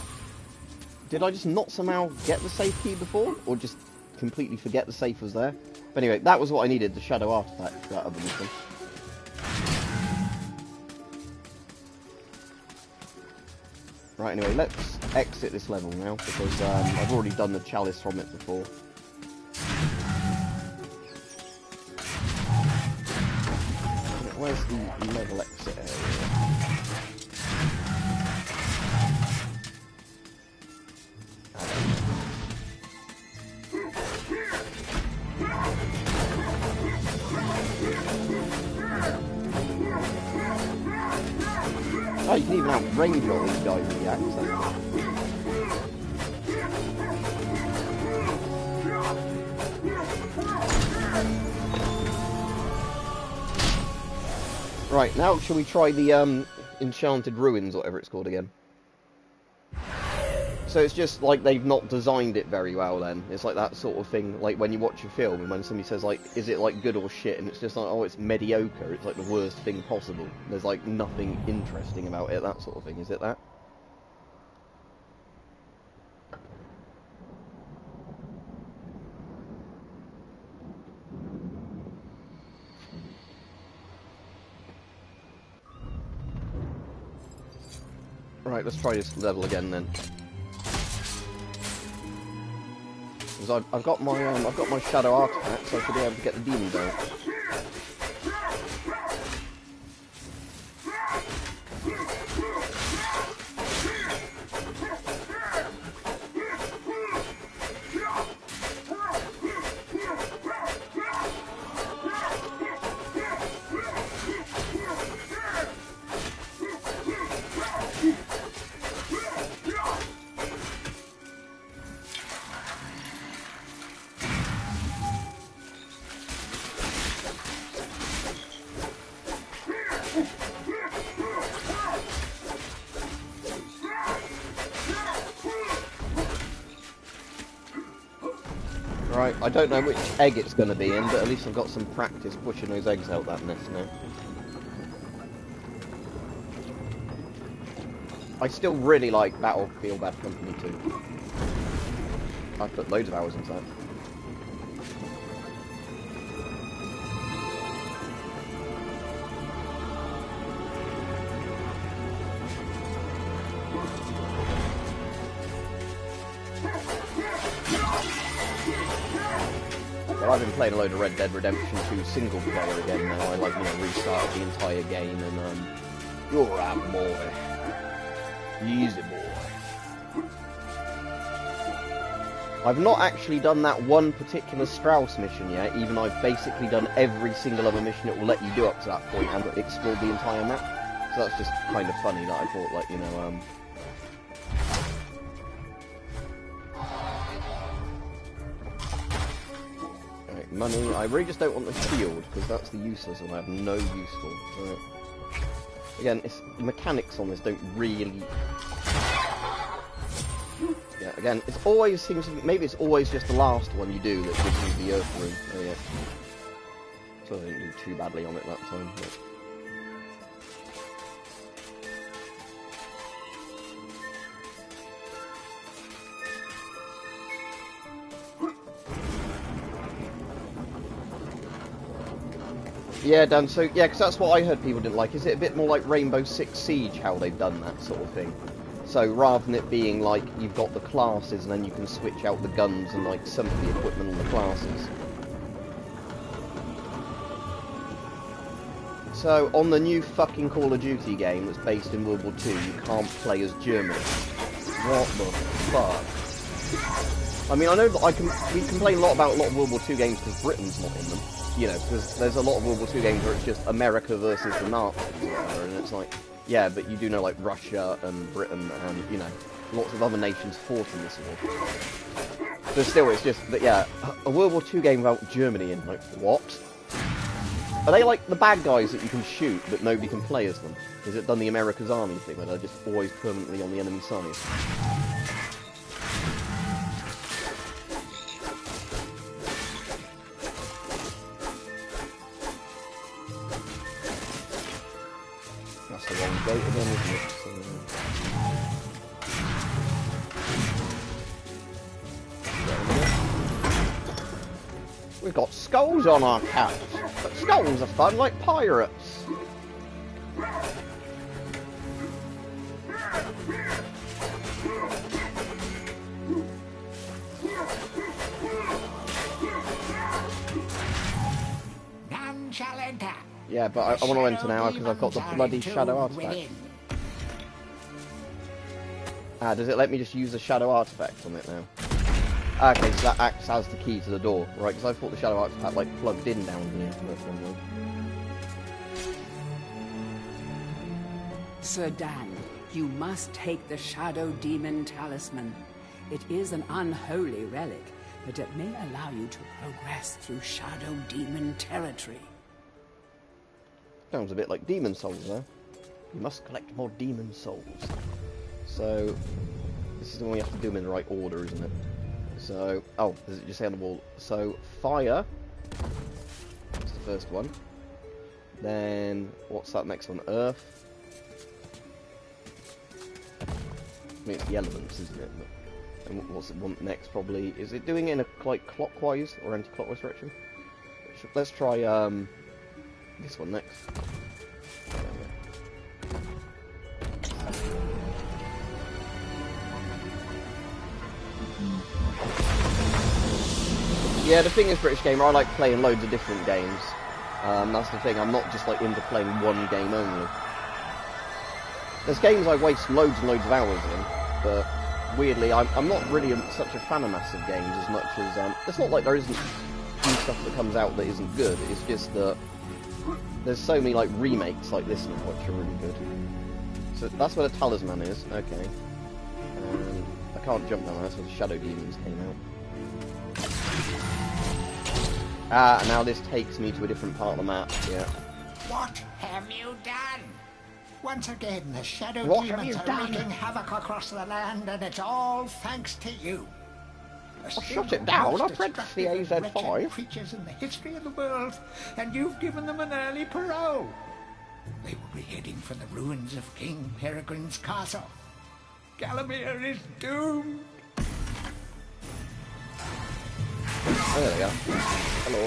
did I just not somehow get the safe key before? Or just completely forget the safe was there? But anyway, that was what I needed, the shadow artifact for that other mission. Right, anyway, let's exit this level now, because I've already done the chalice from it before. Where's the level exit area? Oh, you can even outrange all these guys with the axe then. Right, now shall we try the Enchanted Ruins, whatever it's called again? So it's just like they've not designed it very well then. It's like that sort of thing, like when you watch a film and when somebody says like, is it like good or shit? And it's just like, oh, it's mediocre. It's like the worst thing possible. There's like nothing interesting about it, that sort of thing. Is it that? Right, let's try this level again then. Because I've got my shadow artifact, so I should be able to get the demons out. Right, I don't know which egg it's going to be in, but at least I've got some practice pushing those eggs out that nest now. I still really like Battlefield Bad Company 2. I've put loads of hours into that. I've been playing a load of Red Dead Redemption 2 single player again now. I like, restarted the entire game and, you're right, boy. Easy, boy. I've not actually done that one particular Strauss mission yet, even though I've basically done every single other mission it will let you do up to that point and explored the entire map. So that's just kind of funny that I thought, like, money. I really just don't want the shield, because that's the useless one I have no use for. Right. Again, the mechanics on this don't really... Yeah, again, it always seems to be... Maybe it's always just the last one you do that gives you the earth room. Oh yeah. So I didn't do too badly on it that time. But... Yeah, Dan, so, yeah, because that's what I heard people didn't like. Is it a bit more like Rainbow Six Siege, how they've done that sort of thing? So, rather than it being like, you've got the classes, and then you can switch out the guns and, like, some of the equipment on the classes. So, on the new fucking Call of Duty game that's based in World War II, you can't play as Germany. What the fuck? I mean, I know that we complain a lot about a lot of World War II games because Britain's not in them. You know, because there's a lot of World War II games where it's just America versus the Nazis, or whatever, and it's like, yeah, but you do know, like, Russia and Britain and, lots of other nations fought in this war. But still, it's just that, yeah, a World War II game without Germany in, like, what? Are they, like, the bad guys that you can shoot, but nobody can play as them? Has it done the America's Army thing, where they're just always permanently on the enemy side? Gate again, isn't it? So, we've got skulls on our couch, but skulls are fun like pirates. Yeah, but I want to enter now because I've got the bloody shadow artifact. Ah, does it let me just use the shadow artifact on it now? Okay, so that acts as the key to the door, right? Because I thought the shadow artifact like plugged in down here. Sir Dan, you must take the Shadow Demon Talisman. It is an unholy relic, but it may allow you to progress through Shadow Demon territory. Sounds a bit like demon souls there. You must collect more demon souls. So, this is the one you have to do them in the right order, isn't it? So, oh, does it just say on the wall? So, fire. That's the first one. Then, what's that next one? Earth. I mean, it's the elements, isn't it? But, and what's it want next, probably? Is it doing it in a, like, clockwise or anti-clockwise direction? Let's try, this one next. Yeah, the thing is, British Gamer, I like playing loads of different games. That's the thing, I'm not just like into playing one game only. There's games I waste loads and loads of hours in, but weirdly, I'm not really such a fan of massive games as much as... it's not like there isn't new stuff that comes out that isn't good, it's just that there's so many like remakes like this now which are really good. So that's where the talisman is, okay. I can't jump down there, that's where the Shadow Demons came out. Ah, now this takes me to a different part of the map, yeah. What have you done? Once again, the Shadow What have Demons you are done? wreaking havoc across the land, and it's all thanks to you. Shut it down, I've read CAZ5. Wretched creatures in the history of the world, and you've given them an early parole. They will be heading for the ruins of King Peregrine's castle. Galamir is doomed. Oh, there we go. Hello.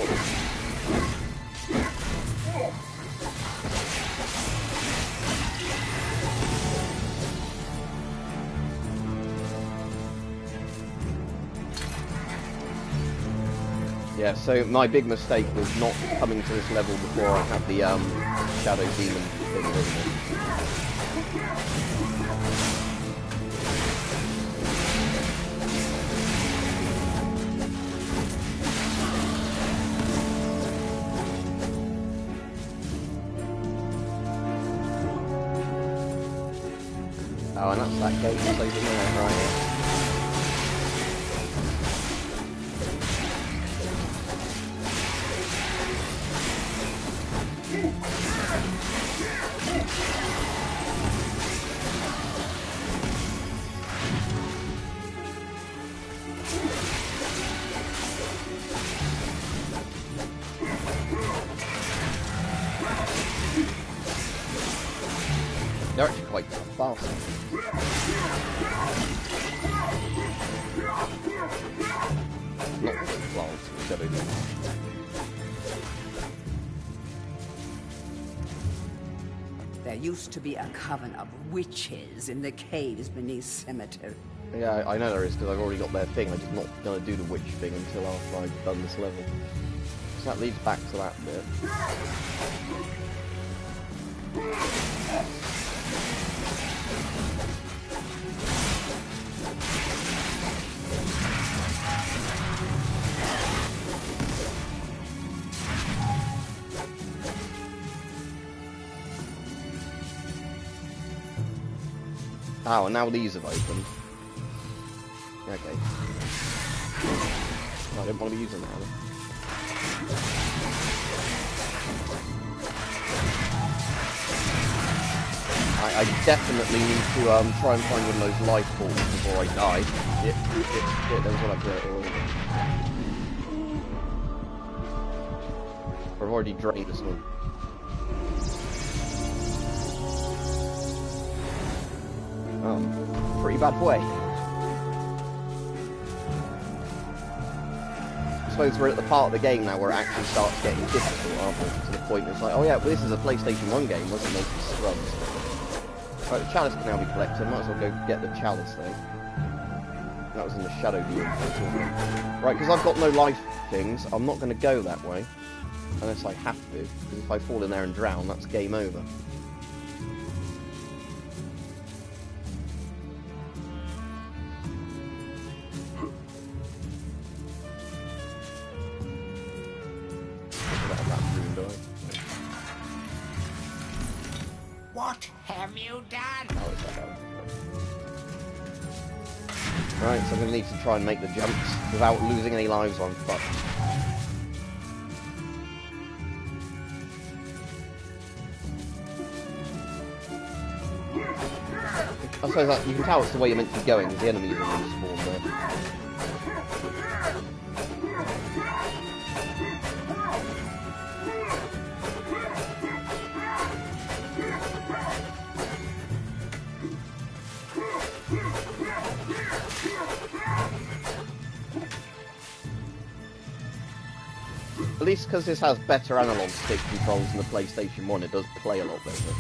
Yeah, so my big mistake was not coming to this level before I had the Shadow Demon thing, wasn't it? Oh, and that's that gate that's over there, right? They're actually quite fast. Not the plants, Shadow Demons. There used to be a coven of witches in the caves beneath cemetery. Yeah, I know there is, because I've already got their thing. I'm just not going to do the witch thing until after I've done this level. So that leads back to that bit. Oh, and now these have opened. Okay. Oh, I didn't want to be using that one. I definitely need to try and find one of those life balls before I die. Shit, there was one up there already. I've already drained this one. Oh, pretty bad way. I suppose we're at the part of the game now where it actually starts getting difficult, aren't we? To the point it's like, oh yeah, well, this is a PlayStation 1 game, wasn't it? Scrubs. Right, the chalice can now be collected. Might as well go get the chalice thing. That was in the Shadow Demon place, wasn't it? Right, because I've got no life things, I'm not going to go that way. Unless I have to, because if I fall in there and drown, that's game over. What What have you done? Oh, it's that down. Right, so I'm going to need to try and make the jumps without losing any lives on fuck. I suppose that, you can tell it's the way you're meant to be going, because the enemies are really spawned there. At least because this has better analog stick controls than the PlayStation 1, it does play a lot better.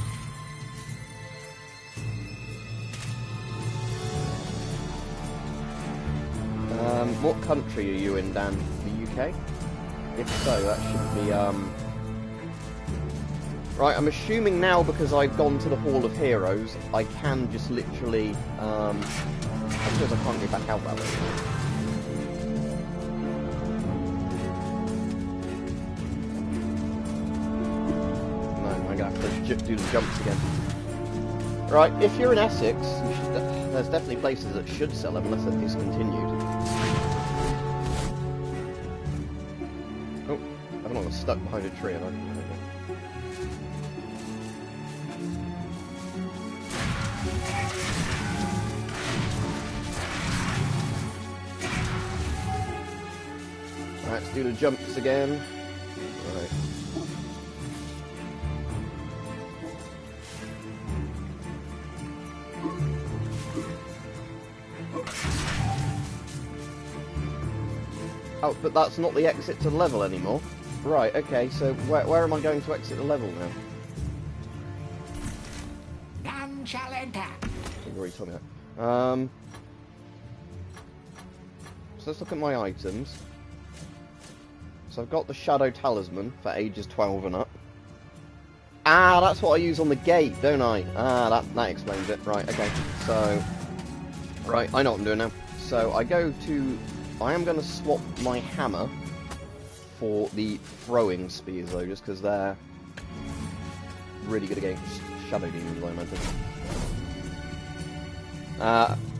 What country are you in, Dan? The UK? If so, that should be, Right, I'm assuming now, because I've gone to the Hall of Heroes, I can just literally, I suppose I can't get back out that way. No, I'm gonna have to do the jumps again. Right, if you're in Essex, you should, there's definitely places that should sell them, unless they're discontinued. Oh, I've not got stuck behind a tree, have I? Right, let's do the jumps again. Right. Oh, but that's not the exit to the level anymore. Right, okay, so where am I going to exit the level now? None shall enter. You've already told me that. So let's look at my items. So I've got the Shadow Talisman for ages 12 and up. Ah, that's what I use on the gate, don't I? Ah, that explains it. Right, okay. So, right, I know what I'm doing now. So I go to... I am going to swap my hammer for the throwing spears, though, just because they're really good against Shadow Demons, I imagine.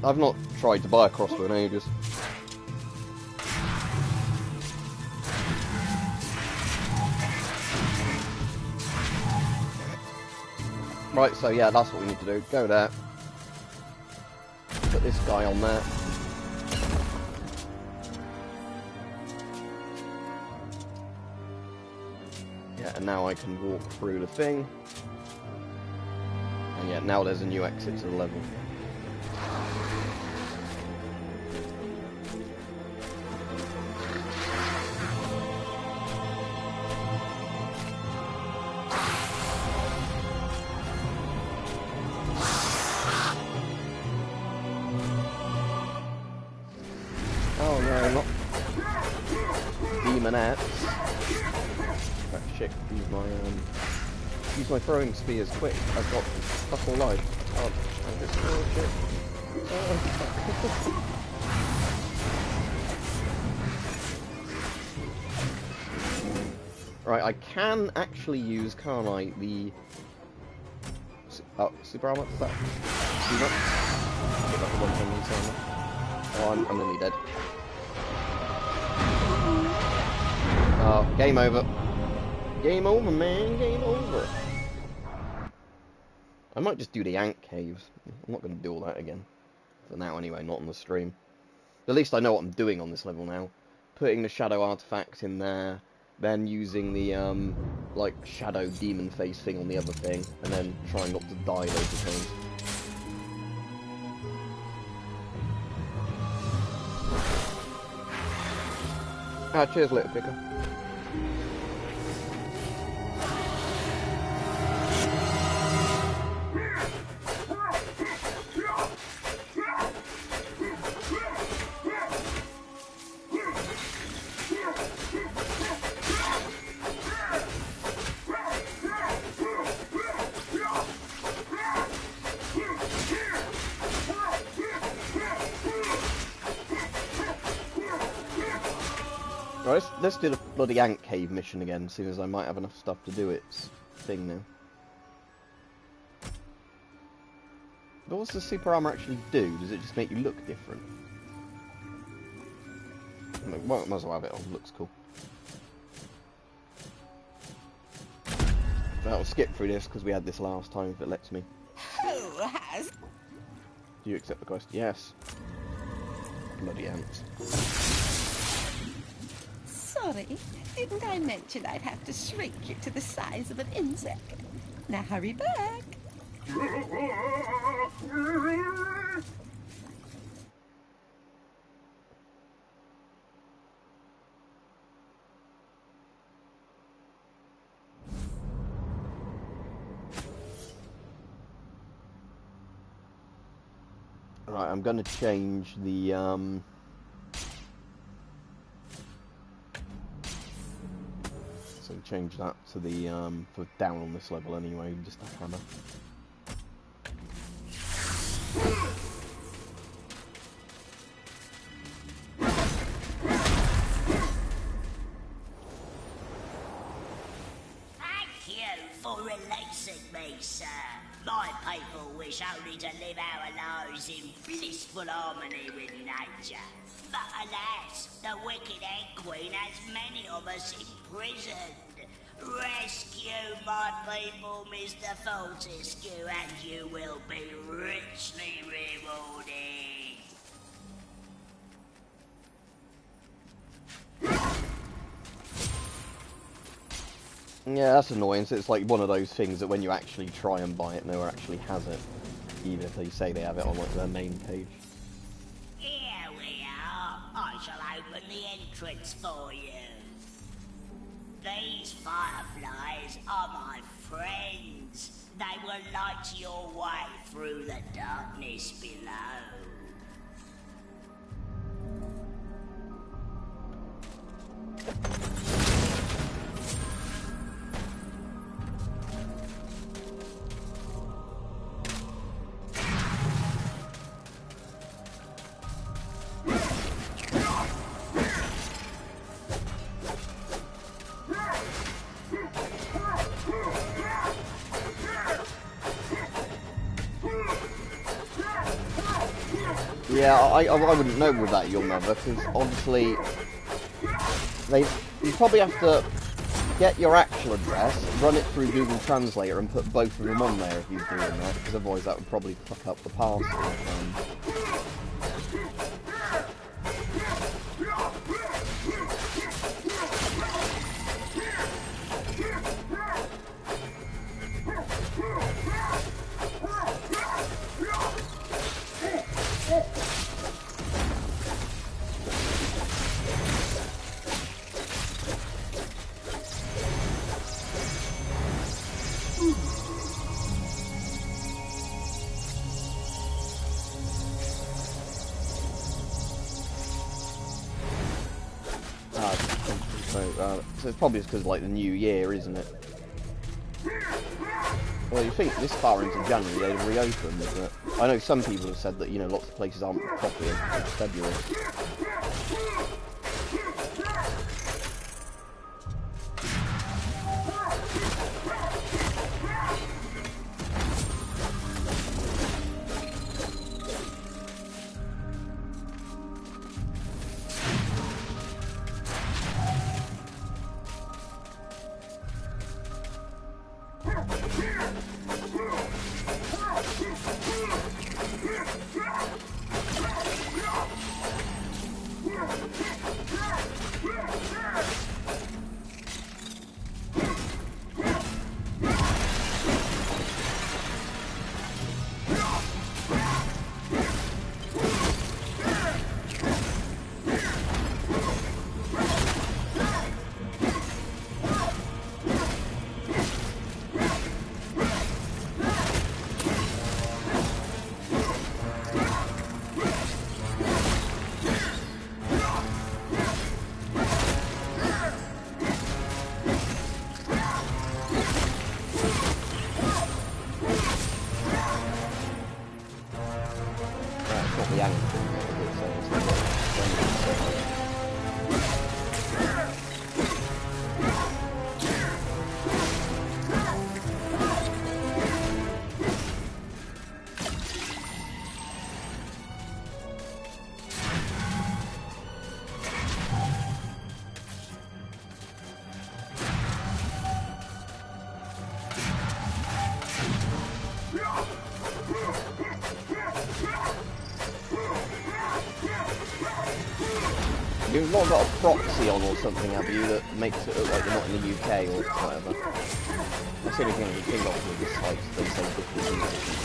I've not tried to buy a crossbow in ages. Right, so yeah, that's what we need to do. Go there. Put this guy on there. Yeah, and now I can walk through the thing. And yeah, now there's a new exit to the level. Oh no, not demonettes. Oh shit, use my throwing spears quick. I've got fuck all life. Oh, shit. Oh, right, I can actually use, can't I, the... Oh, super armor? Is that... Super? Get that one thing inside. Oh, I'm nearly dead. Oh, game over. Game over, man. Game over. I might just do the ant caves. I'm not going to do all that again. For now, anyway, not on the stream. At least I know what I'm doing on this level now. Putting the shadow artifact in there, then using the, like, shadow demon face thing on the other thing, and then trying not to die loads of times. Ah, cheers, little picker. Right, let's do the bloody ant cave mission again, seeing as I might have enough stuff to do its thing now. But what's the super armor actually do? Does it just make you look different? Well, might as well have it on. Looks cool. I'll skip through this because we had this last time if it lets me. Who has? Do you accept the quest? Yes. Bloody ants. Sorry, didn't I mention I'd have to shrink you to the size of an insect? Now hurry back. Right, I'm going to change the, so change that to the, for down on this level anyway, just a hammer. Thank you for releasing me, sir. My people wish only to live our lives in blissful harmony with nature. But alas, the wicked Egg Queen has many of us imprisoned. Rescue my people, Mr. Fortescue, and you will be richly rewarded. Yeah, that's annoying. So it's like one of those things that when you actually try and buy it, no one actually has it. Even if they say they have it on like their main page. Here we are. I shall open the entrance for you. These fireflies are my friends. They will light your way through the darkness below. Yeah, I wouldn't know with that, your mother, because obviously you probably have to get your actual address, run it through Google Translator, and put both of them on there if you're doing that, because otherwise that would probably fuck up the parcel. So it's probably just because like the new year, isn't it? Well, you think this far into January they'd have reopened, but I know some people have said that, you know, lots of places aren't properly until February. You've not got a proxy on or something, have you, that makes it look like you're not in the UK or whatever? That's the only thing I can think of with the sites, they say different things to people.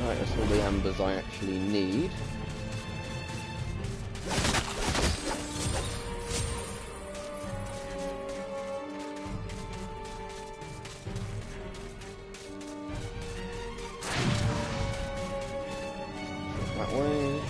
Right, that's all the embers I actually need. That way.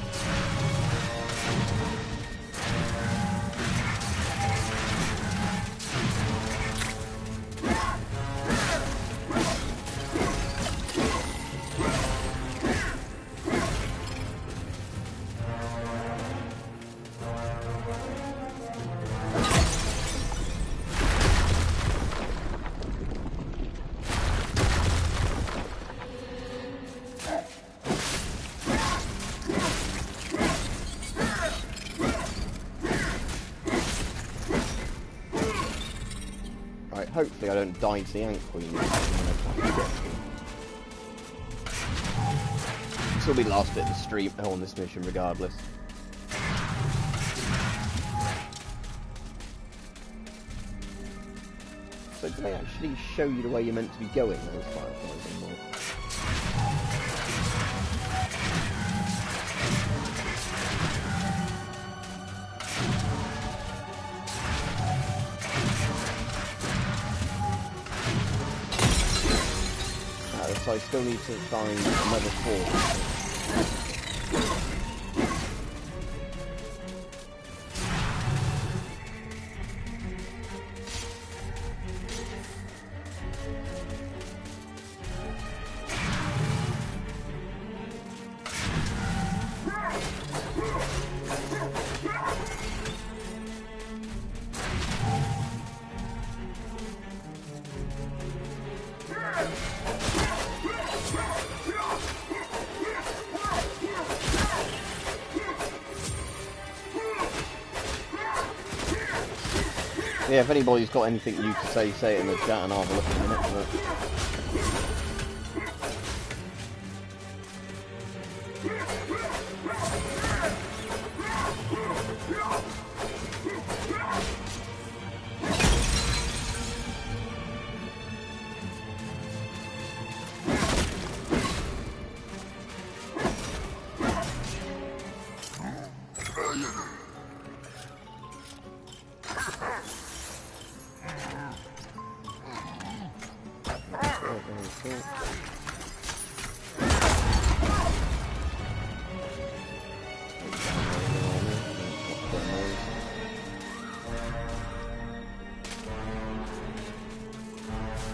Right, hopefully I don't die to the Ant Queen. This will be the last bit of the stream on this mission regardless. So do they actually show you the way you're meant to be going, those fireflies, or not? So I still need to find another 4. Yeah, if anybody's got anything new to say it in the chat and I'll have a look in a minute.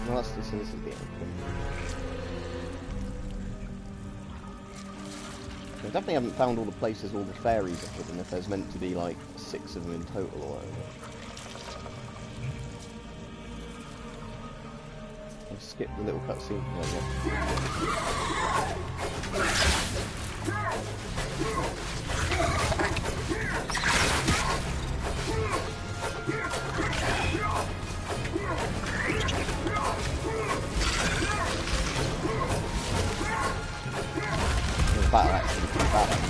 Well, this is the end. I definitely haven't found all the places all the fairies are hidden, if there's meant to be like 6 of them in total or whatever. I've skipped the little cutscene. Battle actually, battle.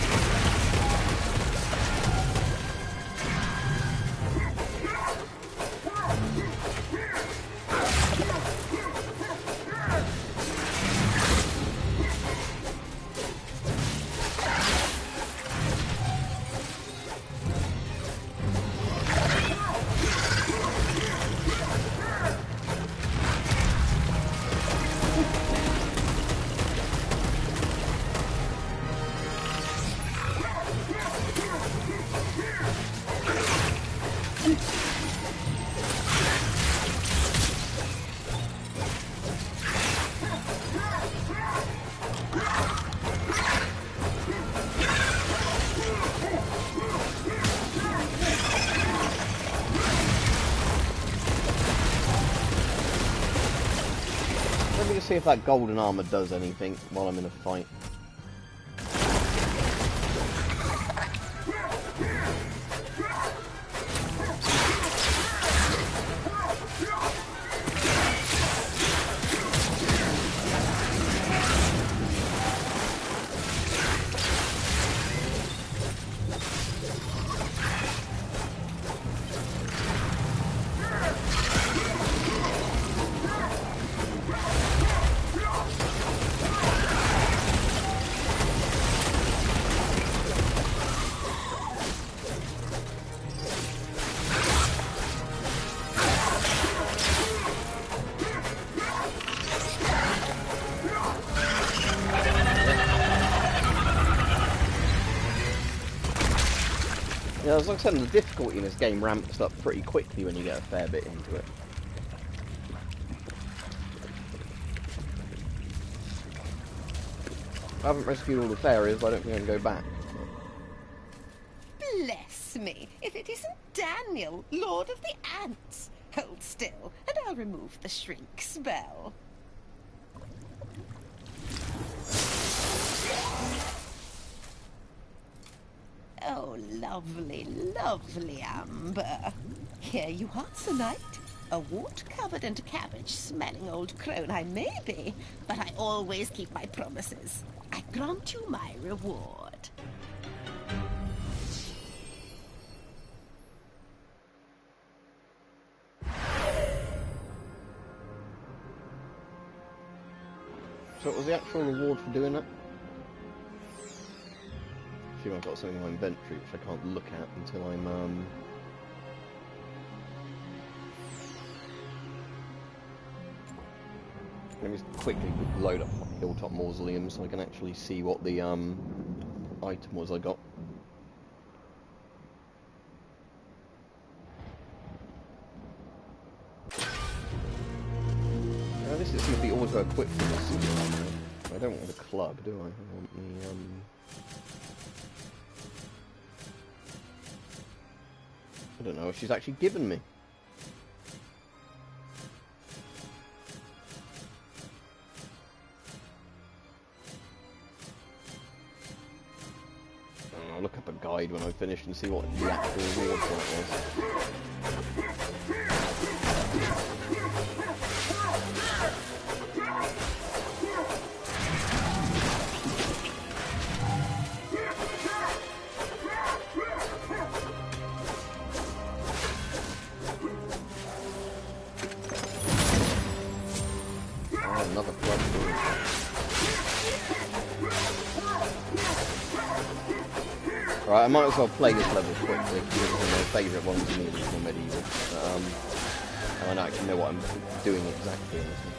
Let me just see if that golden armor does anything while I'm in a fight. Yeah, as I said, the difficulty in this game ramps up pretty quickly when you get a fair bit into it. I haven't rescued all the fairies, I don't think I can go back. Bless me, if it isn't Daniel, Lord of the Ants. Hold still, and I'll remove the shrink spell. Oh, lovely, lovely Amber. Here you are, Sir Knight. A wart-covered and cabbage-smelling old crone I may be, but I always keep my promises. I grant you my reward. So what was the actual reward for doing that? I assume I've got something in my inventory which I can't look at until I'm Let me just quickly load up Hilltop Mausoleum so I can actually see what the item was I got. This is going to be auto-equipped for this. I don't want the club, do I? I want the I don't know what she's actually given me. I'll look up a guide when I'm finished and see what the actual reward for it was. Another club. Right, I might as well play this level quickly because it's one of my favourite ones in the original Medieval. And I don't actually know what I'm doing exactly in this one.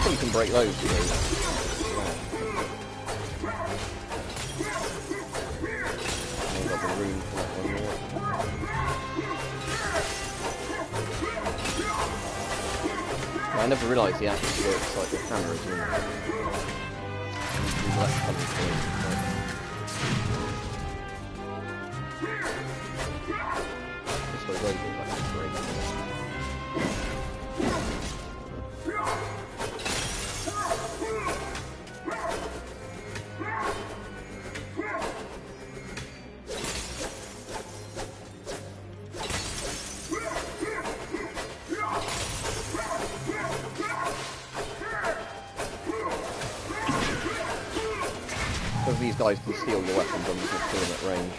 You can break those too. I've got the room for that one more. I never realised the axe works like the hammer as well. I suppose those are like great. Because these guys can steal your weapons, I'm just going to kill them at range.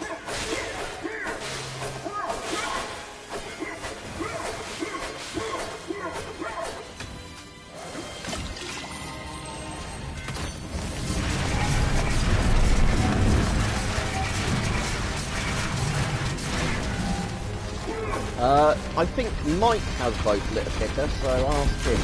I think Mike has both lit a picker, so ask him.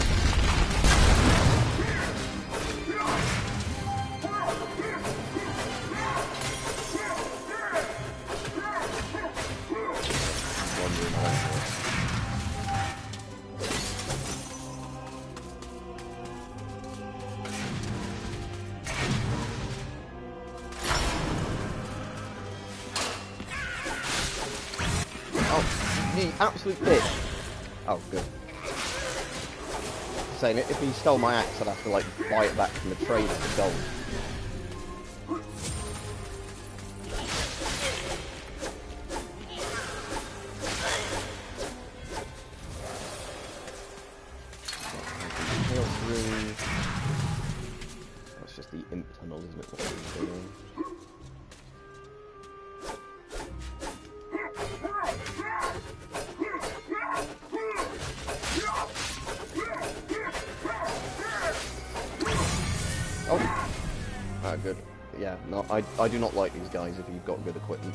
Absolute bitch. Oh, good. Saying it, if he stole my axe, I'd have to like buy it back from the trader for gold. That's just the imp tunnel, isn't it? What we're doing? Good. Yeah, no, I do not like these guys if you've got good equipment.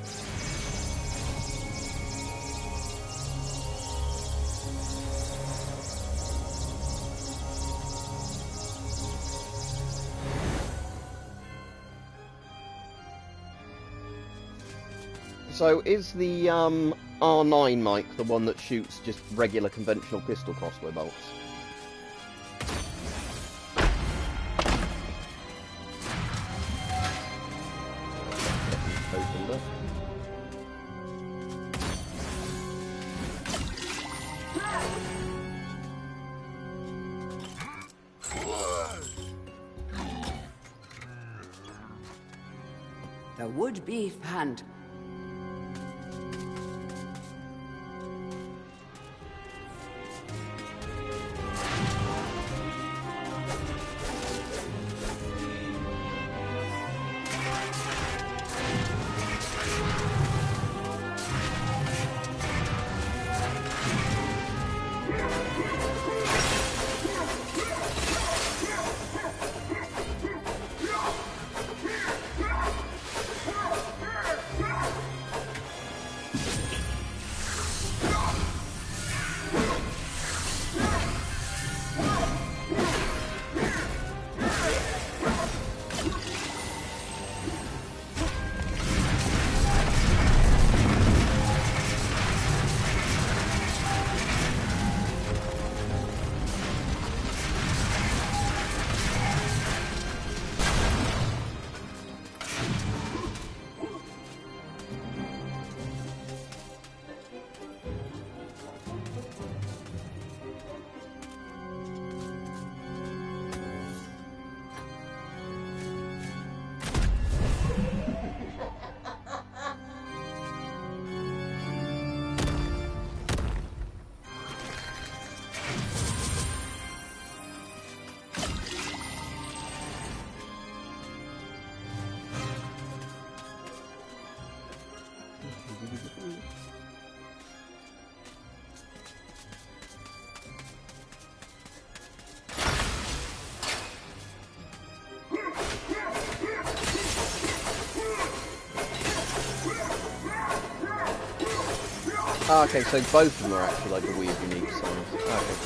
So is the R9 mic the one that shoots just regular conventional pistol crossbow bolts? The would-be phantom. Oh, okay, so both of them are actually like the weird unique songs. Okay.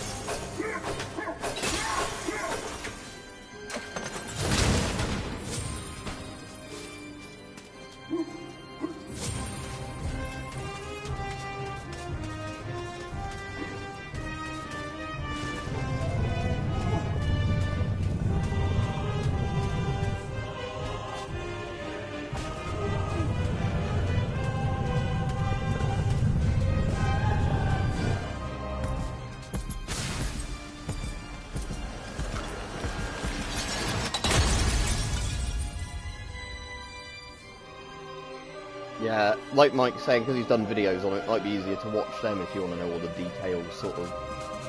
Yeah, like Mike's saying, because he's done videos on it, it might be easier to watch them if you want to know all the details sort of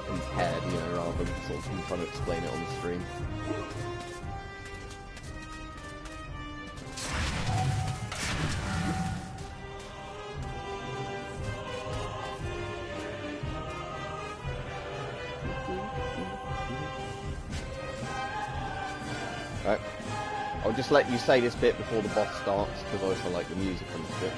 compared, you know, rather than sort of trying to explain it on the stream. Right. I'll just let you say this bit before the boss starts, because I also like the music on this bit.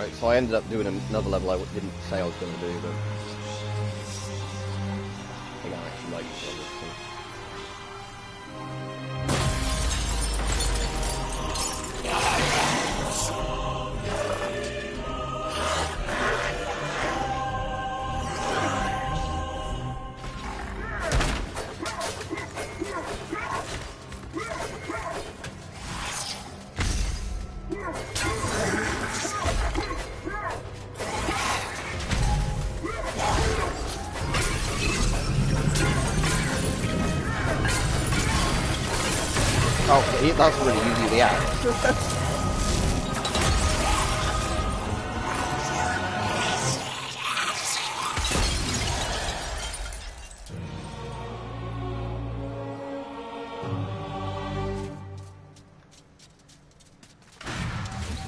Right, so I ended up doing another level I didn't say I was going to do, but I think I actually like this level. So. Oh, that's really easy to act.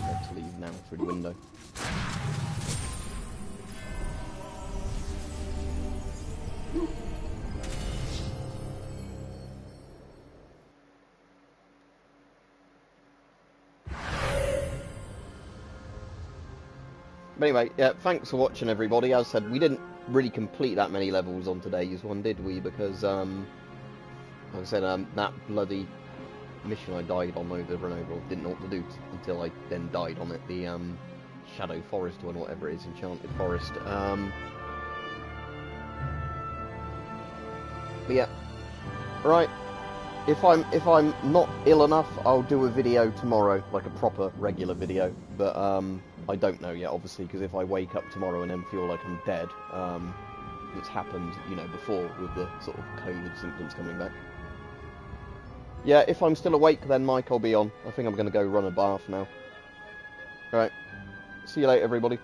Let's leave now through the window. But anyway, yeah, thanks for watching, everybody. As I said, we didn't really complete that many levels on today's one, did we? Because, like I said, that bloody mission I died on over and over, didn't know what to do until I then died on it. The Shadow Forest one, whatever it is, Enchanted Forest. But yeah, right. If I'm not ill enough, I'll do a video tomorrow, like a proper regular video. But I don't know yet, obviously, because if I wake up tomorrow and then feel like I'm dead, it's happened, you know, before with the sort of COVID symptoms coming back. Yeah, if I'm still awake, then Mike, I'll be on. I think I'm going to go run a bath now. Alright, see you later, everybody.